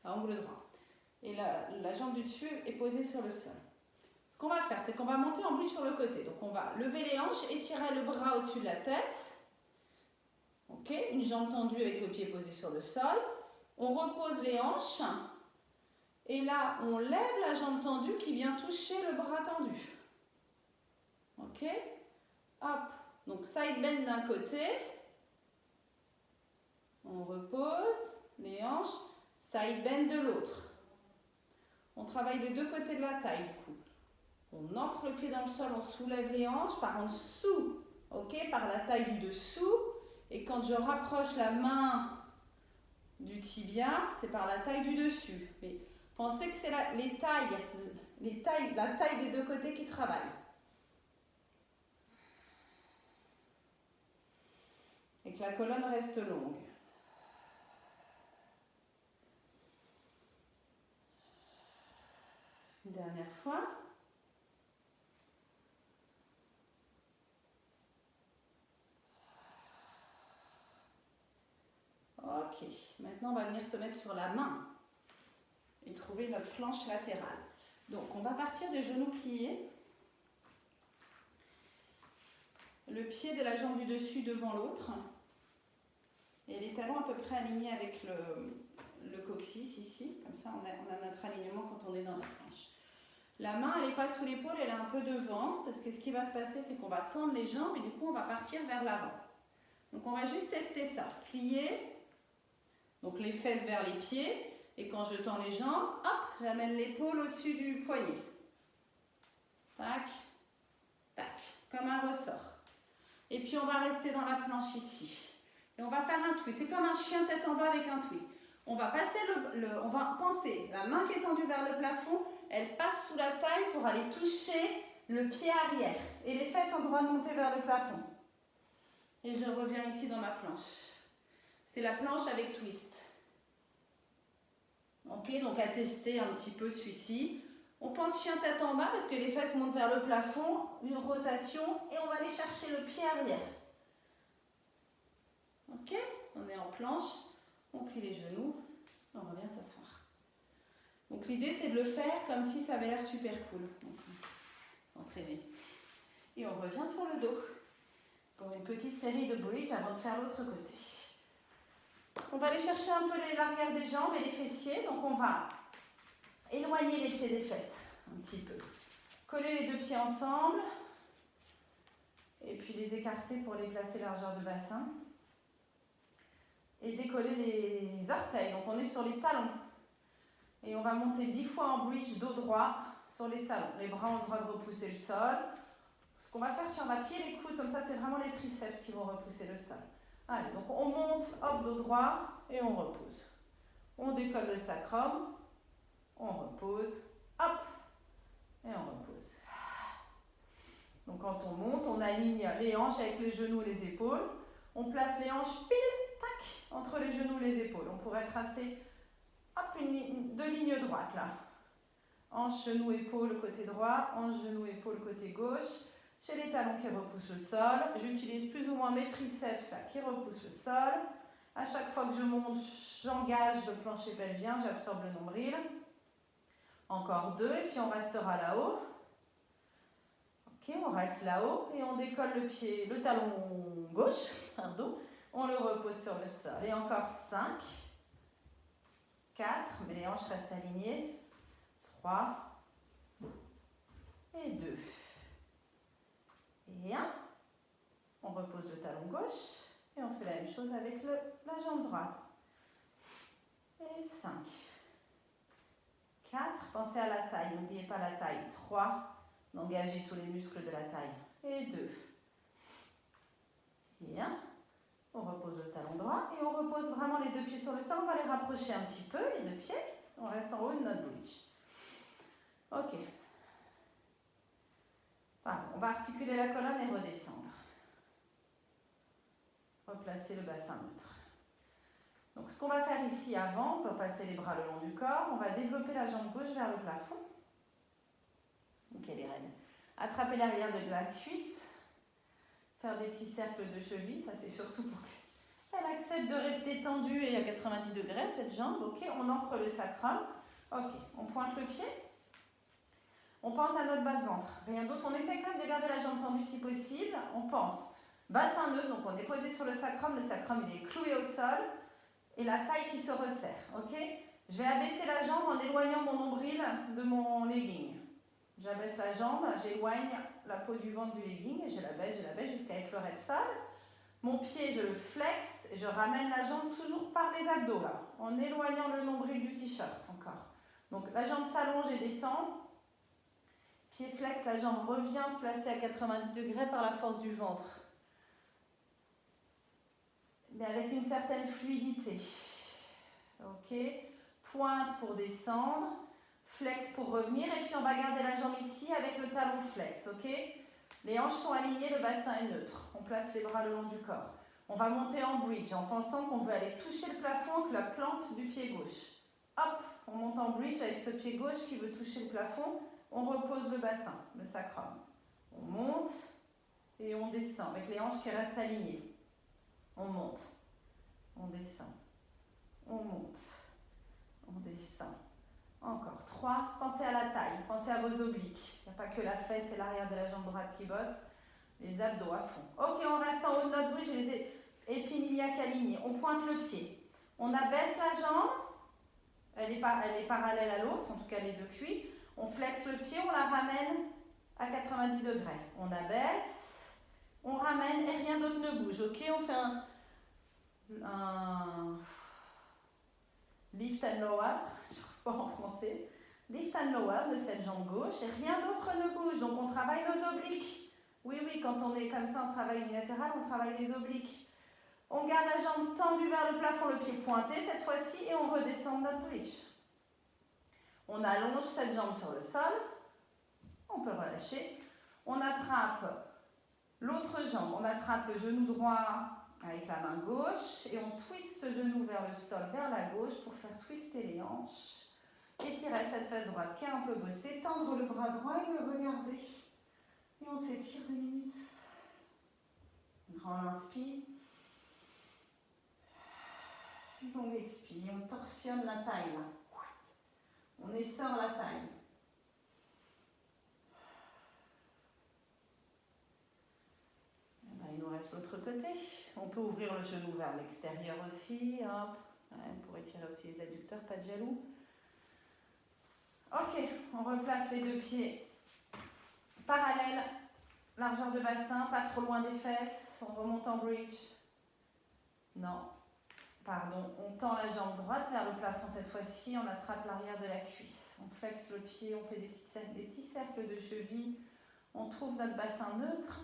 à angle droit. Et la jambe du dessus est posée sur le sol. Ce Ce qu'on va faire, c'est qu'on va monter en bridge sur le côté. Donc on va lever les hanches, étirer le bras au-dessus de la tête. Ok, une jambe tendue avec le pied posé sur le sol. On repose les hanches. Et là, on lève la jambe tendue qui vient toucher le bras tendu. Ok, hop. Donc side bend d'un côté. On repose les hanches. Side bend de l'autre. On travaille les deux côtés de la taille du coup. On ancre le pied dans le sol, on soulève les hanches par en dessous, ok, par la taille du dessous. Et quand je rapproche la main du tibia, c'est par la taille du dessus. Mais pensez que c'est la taille des deux côtés qui travaillent. Et que la colonne reste longue. Une dernière fois. Ok, maintenant on va venir se mettre sur la main et trouver notre planche latérale. Donc on va partir des genoux pliés. Le pied de la jambe du dessus devant l'autre. Et les talons à peu près alignés avec le coccyx ici. Comme ça on a notre alignement quand on est dans la planche. La main elle n'est pas sous l'épaule, elle est un peu devant. Parce que ce qui va se passer c'est qu'on va tendre les jambes et du coup on va partir vers l'avant. Donc on va juste tester ça. Plier. Donc les fesses vers les pieds. Et quand je tends les jambes, hop, j'amène l'épaule au-dessus du poignet. Tac, tac, comme un ressort. Et puis on va rester dans la planche ici. Et on va faire un twist. C'est comme un chien tête en bas avec un twist. On va passer on va penser, la main qui est tendue vers le plafond, elle passe sous la taille pour aller toucher le pied arrière. Et les fesses ont le droit de monter vers le plafond. Et je reviens ici dans ma planche. C'est la planche avec twist. Ok, donc à tester un petit peu celui-ci. On pense chien tête en bas parce que les fesses montent vers le plafond, une rotation et on va aller chercher le pied arrière. Ok, on est en planche, on plie les genoux, on revient s'asseoir. Donc l'idée c'est de le faire comme si ça avait l'air super cool. Donc s'entraîner. Et on revient sur le dos pour une petite série de bridge avant de faire l'autre côté. On va aller chercher un peu l'arrière des jambes et les fessiers. Donc on va éloigner les pieds des fesses un petit peu. Coller les deux pieds ensemble. Et puis les écarter pour les placer largeur de bassin. Et décoller les orteils. Donc on est sur les talons. Et on va monter 10 fois en bridge dos droit sur les talons. Les bras ont le droit de repousser le sol. Ce qu'on va faire, tiens, on va plier les coudes. Comme ça, c'est vraiment les triceps qui vont repousser le sol. Allez, donc on monte, hop, dos droit, et on repose. On décolle le sacrum, on repose, hop, et on repose. Donc quand on monte, on aligne les hanches avec les genoux et les épaules. On place les hanches pile, tac, entre les genoux et les épaules. On pourrait tracer, hop, deux lignes droites là. Hanche, genou, épaule, côté droit, hanche, genou, épaule, côté gauche. J'ai les talons qui repoussent le sol. J'utilise plus ou moins mes triceps là, qui repoussent le sol. À chaque fois que je monte, j'engage le plancher pelvien, j'absorbe le nombril. Encore 2 et puis on restera là-haut. Ok, on reste là-haut et on décolle le talon gauche, pardon. On le repose sur le sol. Et encore 5, 4, mais les hanches restent alignées. 3 et 2. Et 1, on repose le talon gauche et on fait la même chose avec la jambe droite. Et 5, 4, pensez à la taille, n'oubliez pas la taille. 3, engagez tous les muscles de la taille. Et 2. Et 1, on repose le talon droit et on repose vraiment les deux pieds sur le sol. On va les rapprocher un petit peu, les deux pieds. On reste en haut de notre bridge. Ok. Pardon, on va articuler la colonne et redescendre. Replacer le bassin neutre. Donc ce qu'on va faire ici avant, on peut passer les bras le long du corps, on va développer la jambe gauche vers le plafond. Donc elle est raide. Attraper l'arrière de la cuisse, faire des petits cercles de cheville, ça c'est surtout pour qu'elle accepte de rester tendue et à 90 degrés cette jambe. Ok, on ancre le sacrum. Ok, on pointe le pied. On pense à notre bas de ventre, rien d'autre. On essaie quand même de garder la jambe tendue si possible. On pense bassin neutre, donc on est posé sur le sacrum il est cloué au sol et la taille qui se resserre. Ok? Je vais abaisser la jambe en éloignant mon nombril de mon legging. J'abaisse la jambe, j'éloigne la peau du ventre du legging et je la baisse jusqu'à effleurer le sol. Mon pied, je le flexe et je ramène la jambe toujours par les abdos là, en éloignant le nombril du t-shirt encore. Donc la jambe s'allonge et descend. Pied flex, la jambe revient se placer à 90 degrés par la force du ventre. Mais avec une certaine fluidité. Ok. Pointe pour descendre, flex pour revenir, et puis on va garder la jambe ici avec le talon flex. Ok. Les hanches sont alignées, le bassin est neutre. On place les bras le long du corps. On va monter en bridge en pensant qu'on veut aller toucher le plafond avec la plante du pied gauche. Hop, on monte en bridge avec ce pied gauche qui veut toucher le plafond. On repose le bassin, le sacrum. On monte et on descend avec les hanches qui restent alignées. On monte, on descend, on monte, on descend. Encore 3. Pensez à la taille, pensez à vos obliques. Il n'y a pas que la fesse et l'arrière de la jambe droite qui bossent. Les abdos à fond. Ok, on reste en haut de notre bridge, les épiniliaques alignés. On pointe le pied. On abaisse la jambe. Elle est parallèle à l'autre, en tout cas les deux cuisses. On flexe le pied, on la ramène à 90 degrés. On abaisse, on ramène et rien d'autre ne bouge. Ok, on fait un lift and lower, je ne trouve pas en français. Lift and lower de cette jambe gauche et rien d'autre ne bouge. Donc on travaille nos obliques. Oui, quand on est comme ça en travail unilatéral, on travaille les obliques. On garde la jambe tendue vers le plafond, le pied pointé cette fois-ci et on redescend notre bridge. On allonge cette jambe sur le sol. On peut relâcher. On attrape l'autre jambe. On attrape le genou droit avec la main gauche et on twiste ce genou vers le sol, vers la gauche pour faire twister les hanches. Étirer cette fesse droite qui est un peu bossée. Tendre le bras droit et le regarder. Et on s'étire 2 minutes. Grand inspire. Long expire. On torsionne la taille là. On essore la taille. Il nous reste l'autre côté. On peut ouvrir le genou vers l'extérieur aussi. Hop. On pourrait tirer aussi les adducteurs, pas de jaloux. Ok, on replace les deux pieds parallèles. Largeur de bassin, pas trop loin des fesses. On remonte en bridge. Non. Pardon, on tend la jambe droite vers le plafond cette fois-ci, on attrape l'arrière de la cuisse. On flexe le pied, on fait des petits cercles de cheville. On trouve notre bassin neutre.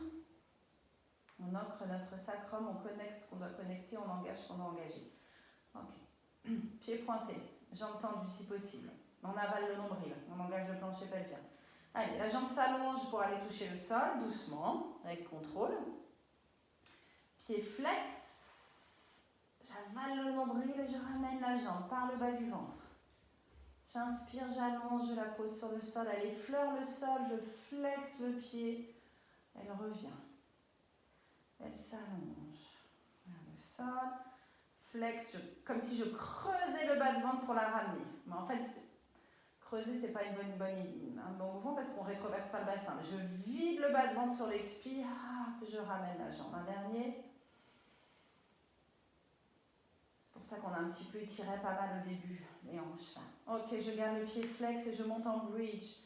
On ancre notre sacrum, on connecte ce qu'on doit connecter, on engage ce qu'on doit engager. Ok. Pied pointé, jambes tendues si possible. On avale le nombril, on engage le plancher pelvien. Allez, la jambe s'allonge pour aller toucher le sol, doucement, avec contrôle. Pied flex. J'avale le nombril et je ramène la jambe par le bas du ventre. J'inspire, j'allonge, je la pose sur le sol. Elle effleure le sol, je flexe le pied. Elle revient. Elle s'allonge vers le sol. Flex, comme si je creusais le bas de ventre pour la ramener. Mais en fait, creuser, ce n'est pas un bon mouvement parce qu'on ne rétroverse pas le bassin. Je vide le bas de ventre sur l'expire. Je ramène la jambe. Un dernier. C'est pour ça qu'on a un petit peu étiré pas mal au début, les hanches. Ok, je garde le pied flex et je monte en bridge.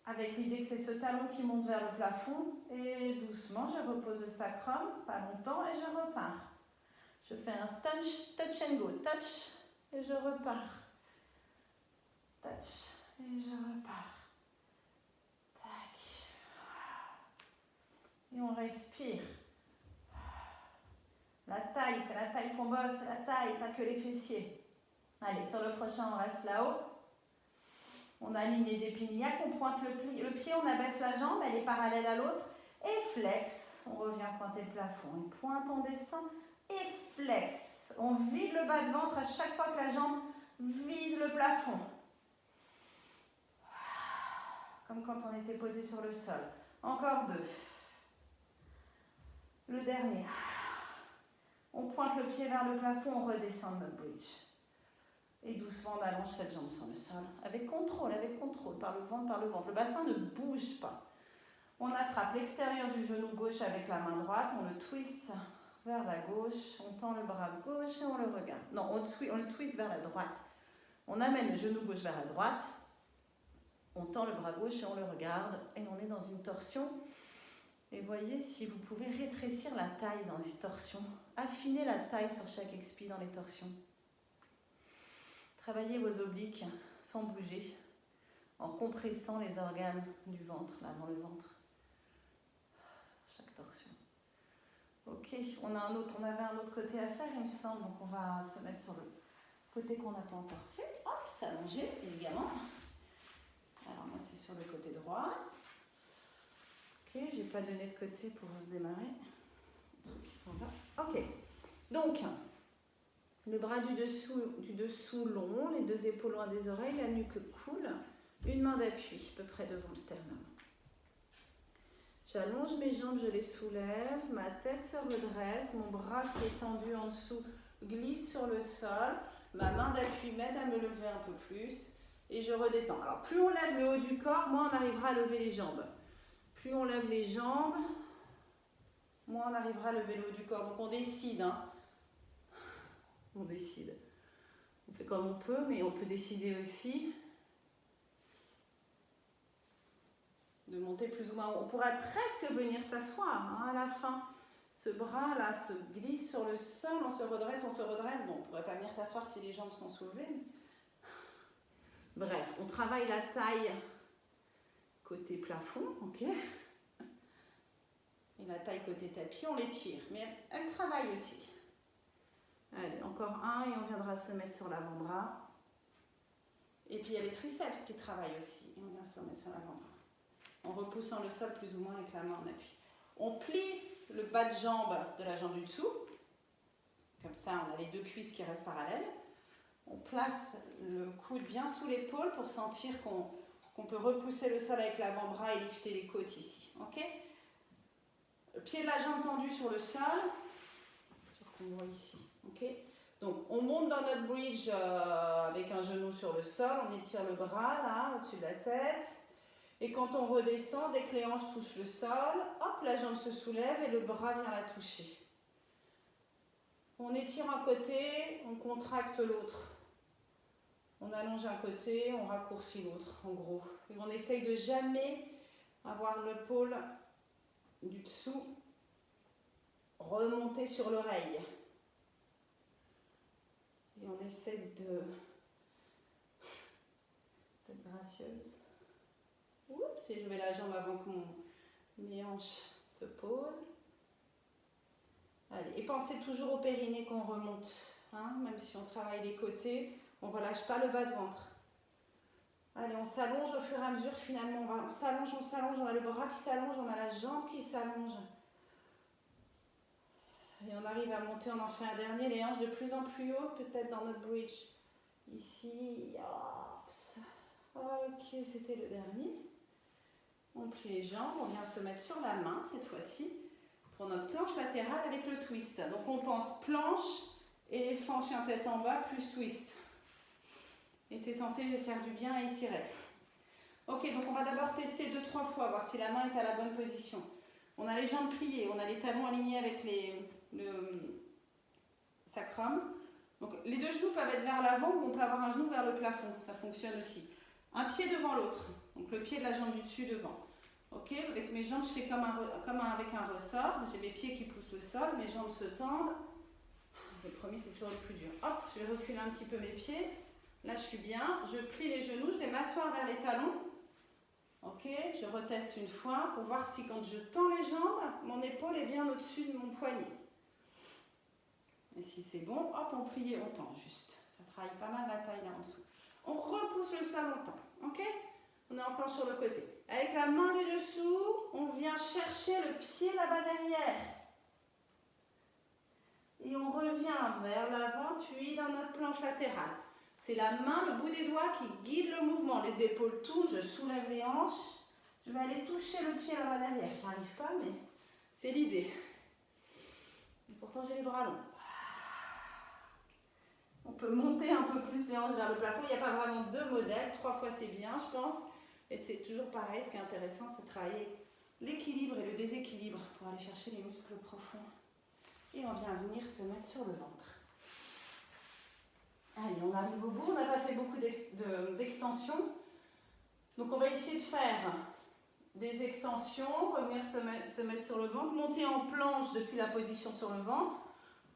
Avec l'idée que c'est ce talon qui monte vers le plafond. Et doucement, je repose le sacrum, pas longtemps, et je repars. Je fais un touch and go. Touch, et je repars. Touch, et je repars. Tac. Et on respire. La taille, c'est la taille qu'on bosse, c'est la taille, pas que les fessiers. Allez, sur le prochain, on reste là-haut. On aligne les épiniliaques, on pointe le pied, on abaisse la jambe, elle est parallèle à l'autre. Et flex, on revient pointer le plafond. On pointe, on descend. Et flex, on vide le bas de ventre à chaque fois que la jambe vise le plafond. Comme quand on était posé sur le sol. Encore 2. Le dernier. On pointe le pied vers le plafond, on redescend de notre bridge. Et doucement, on allonge cette jambe sur le sol. Avec contrôle, par le ventre, par le ventre. Le bassin ne bouge pas. On attrape l'extérieur du genou gauche avec la main droite, on le twist vers la gauche, on tend le bras gauche et on le regarde. Non, on le twist vers la droite. On amène le genou gauche vers la droite, on tend le bras gauche et on le regarde. Et on est dans une torsion. Et voyez si vous pouvez rétrécir la taille dans les torsions. Affinez la taille sur chaque expire dans les torsions. Travaillez vos obliques sans bouger, en compressant les organes du ventre, là dans le ventre. Chaque torsion. Ok, on avait un autre côté à faire, il me semble, donc on va se mettre sur le côté qu'on n'a pas encore fait. Hop, s'allonger, évidemment. Alors moi c'est sur le côté droit. Ok, j'ai pas donné de côté pour démarrer. Les trucs qui sont là. Ok, donc le bras du dessous long, les deux épaules loin des oreilles, la nuque coule, une main d'appui à peu près devant le sternum. J'allonge mes jambes, je les soulève, ma tête se redresse, mon bras qui est tendu en dessous glisse sur le sol, ma main d'appui m'aide à me lever un peu plus et je redescends. Alors plus on lève le haut du corps, moins on arrivera à lever les jambes. Plus on lève les jambes, moins on arrivera à lever le haut du corps. Donc on décide, hein. On décide. On fait comme on peut, mais on peut décider aussi de monter plus ou moins. On pourrait presque venir s'asseoir, hein, à la fin. Ce bras-là se glisse sur le sol, on se redresse. Bon, on ne pourrait pas venir s'asseoir si les jambes sont soulevées. Bref, on travaille la taille côté plafond, ok? Et la taille côté tapis, on les tire. Mais elle travaille aussi. Allez, encore un et on viendra se mettre sur l'avant-bras. Et puis il y a les triceps qui travaillent aussi. Et on vient se mettre sur l'avant-bras. En repoussant le sol plus ou moins avec la main en appui. On plie le bas de jambe de la jambe du dessous. Comme ça, on a les deux cuisses qui restent parallèles. On place le coude bien sous l'épaule pour sentir qu'on peut repousser le sol avec l'avant-bras et lifter les côtes ici. Ok? Le pied de la jambe tendu sur le sol. Sur qu'on voit ici. Ok? Donc, on monte dans notre bridge avec un genou sur le sol. On étire le bras là, au-dessus de la tête. Et quand on redescend, dès que les hanches touchent le sol, hop, la jambe se soulève et le bras vient la toucher. On étire un côté, on contracte l'autre. On allonge un côté, on raccourcit l'autre, en gros. Et on essaye de jamais avoir l'épaule du dessous remonter sur l'oreille. Et on essaie d'être gracieuse. Oups, et je mets la jambe avant que mes hanches se posent. Allez, et pensez toujours au périnée qu'on remonte. Hein, même si on travaille les côtés, on ne relâche pas le bas de ventre. Allez, on s'allonge au fur et à mesure finalement. On s'allonge, on a le bras qui s'allonge, on a la jambe qui s'allonge. Et on arrive à monter, on en fait un dernier, les hanches de plus en plus haut, peut-être dans notre bridge. Ici, ok, c'était le dernier. On plie les jambes, on vient se mettre sur la main cette fois-ci pour notre planche latérale avec le twist. Donc on pense planche, éléphant, chien tête en bas plus twist. Et c'est censé faire du bien et étirer. Ok, donc on va d'abord tester 2-3 fois, voir si la main est à la bonne position. On a les jambes pliées, on a les talons alignés avec le sacrum. Donc les deux genoux peuvent être vers l'avant ou on peut avoir un genou vers le plafond, ça fonctionne aussi. Un pied devant l'autre, donc le pied de la jambe du dessus devant. Ok, avec mes jambes, je fais avec un ressort. J'ai mes pieds qui poussent le sol, mes jambes se tendent. Le premier, c'est toujours le plus dur. Hop, je vais reculer un petit peu mes pieds. Là, je suis bien. Je plie les genoux, je vais m'asseoir vers les talons. Ok, je reteste une fois pour voir si quand je tends les jambes, mon épaule est bien au-dessus de mon poignet. Et si c'est bon, hop, on plie et on tend juste. Ça travaille pas mal la taille là en dessous. On repousse le sol, on tend. Ok? On est en planche sur le côté. Avec la main du dessous, on vient chercher le pied là-bas derrière. Et on revient vers l'avant, puis dans notre planche latérale. C'est la main, le bout des doigts qui guide le mouvement. Les épaules tournent, je soulève les hanches. Je vais aller toucher le pied là-bas derrière. J'y arrive pas, mais c'est l'idée. Et pourtant, j'ai les bras longs. On peut monter un peu plus les hanches vers le plafond. Il n'y a pas vraiment deux modèles. 3 fois c'est bien, je pense. Et c'est toujours pareil. Ce qui est intéressant, c'est de travailler l'équilibre et le déséquilibre pour aller chercher les muscles profonds. Et on vient venir se mettre sur le ventre. Allez, on arrive au bout. On n'a pas fait beaucoup d'extensions. Donc on va essayer de faire des extensions, revenir se mettre sur le ventre, monter en planche depuis la position sur le ventre,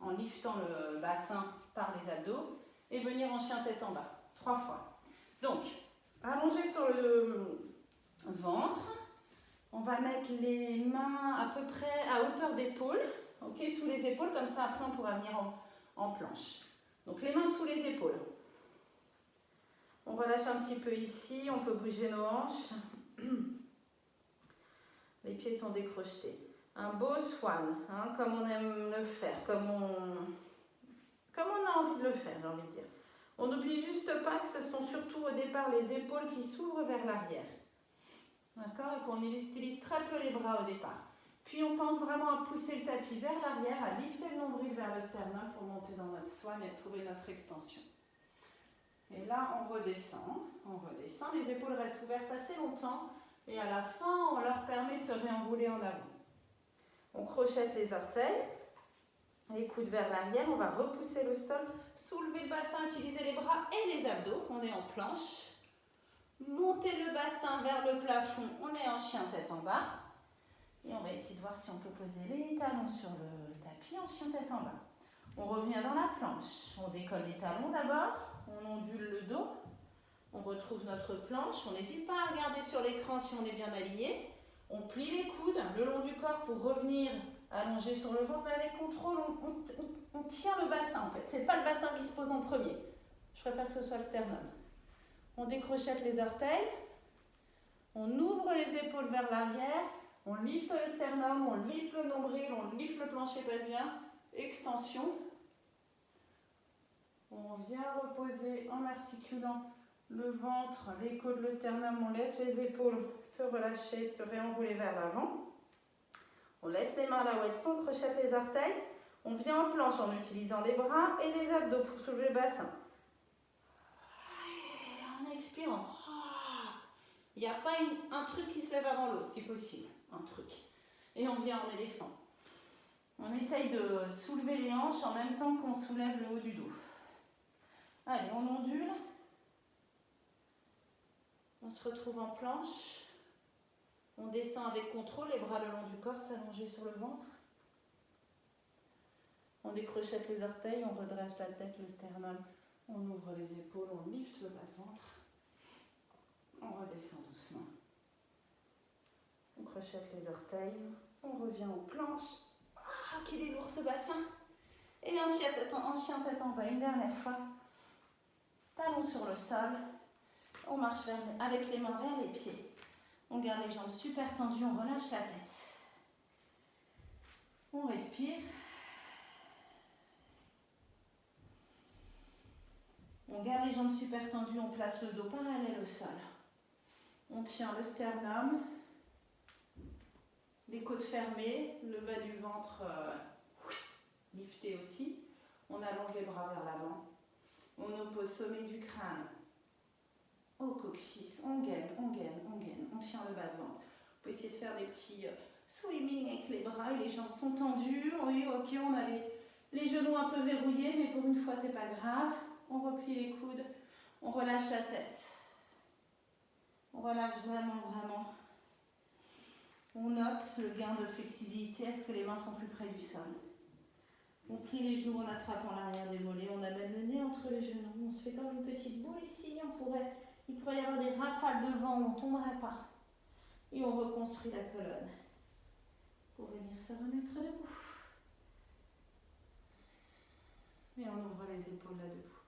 en liftant le bassin par les abdos, et venir en chien tête en bas, 3 fois. Donc, allongé sur le ventre, on va mettre les mains à peu près à hauteur d'épaule, okay, sous les épaules, comme ça après on pourra venir en planche. Donc les mains sous les épaules. On relâche un petit peu ici, on peut bouger nos hanches. Les pieds sont décrochetés. Un beau swan, hein, comme on aime le faire, comme on a envie de le faire, j'ai envie de dire. On n'oublie juste pas que ce sont surtout au départ les épaules qui s'ouvrent vers l'arrière. D'accord? Et qu'on utilise très peu les bras au départ. Puis on pense vraiment à pousser le tapis vers l'arrière, à lifter le nombril vers le sternum pour monter dans notre swan et trouver notre extension. Et là, on redescend, les épaules restent ouvertes assez longtemps et à la fin, on leur permet de se réenrouler en avant. On crochette les orteils, les coudes vers l'arrière, on va repousser le sol, soulever le bassin, utiliser les bras et les abdos, on est en planche. Monter le bassin vers le plafond, on est en chien tête en bas. Et on va essayer de voir si on peut poser les talons sur le tapis en chien tête en bas. On revient dans la planche, on décolle les talons d'abord, on ondule le dos, on retrouve notre planche, on n'hésite pas à regarder sur l'écran si on est bien aligné. On plie les coudes le long du corps pour revenir allongé sur le ventre, mais avec contrôle, on tient le bassin en fait. C'est pas le bassin qui se pose en premier. Je préfère que ce soit le sternum. On décrochette les orteils, on ouvre les épaules vers l'arrière, on lifte le sternum, on lifte le nombril, on lifte le plancher pelvien, extension. On vient reposer en articulant le ventre, les côtes, le sternum, on laisse les épaules se relâcher, se réenrouler vers l'avant. On laisse les mains là où elles sont, on crochette les orteils. On vient en planche en utilisant les bras et les abdos pour soulever le bassin. Et en expirant. Il n'y a pas un truc qui se lève avant l'autre, si possible. Un truc. Et on vient en éléphant. On essaye de soulever les hanches en même temps qu'on soulève le haut du dos. Allez, on ondule. On se retrouve en planche. On descend avec contrôle, les bras le long du corps, s'allonger sur le ventre. On décrochette les orteils, on redresse la tête, le sternum. On ouvre les épaules, on lifte le bas de ventre. On redescend doucement. On crochette les orteils. On revient aux planches. Ah, qu'il est lourd ce bassin. Et en chien tête en bas, une dernière fois. Talons sur le sol. On marche avec les mains vers les pieds. On garde les jambes super tendues, on relâche la tête. On respire. On garde les jambes super tendues, on place le dos parallèle au sol. On tient le sternum, les côtes fermées, le bas du ventre lifté aussi. On allonge les bras vers l'avant. On oppose sommet du crâne au coccyx. On gaine, on gaine, on gaine. On tient le bas de ventre. On peut essayer de faire des petits swimming avec les bras et les jambes sont tendues. Oui, ok, on a les genoux un peu verrouillés, mais pour une fois, c'est pas grave. On replie les coudes, on relâche la tête. On relâche vraiment, vraiment. On note le gain de flexibilité. Est-ce que les mains sont plus près du sol? On plie les genoux en attrapant l'arrière des mollets. On amène le nez entre les genoux. On se fait comme une petite boule ici. Il pourrait y avoir des rafales de vent où on ne tomberait pas. Et on reconstruit la colonne pour venir se remettre debout. Et on ouvre les épaules là debout.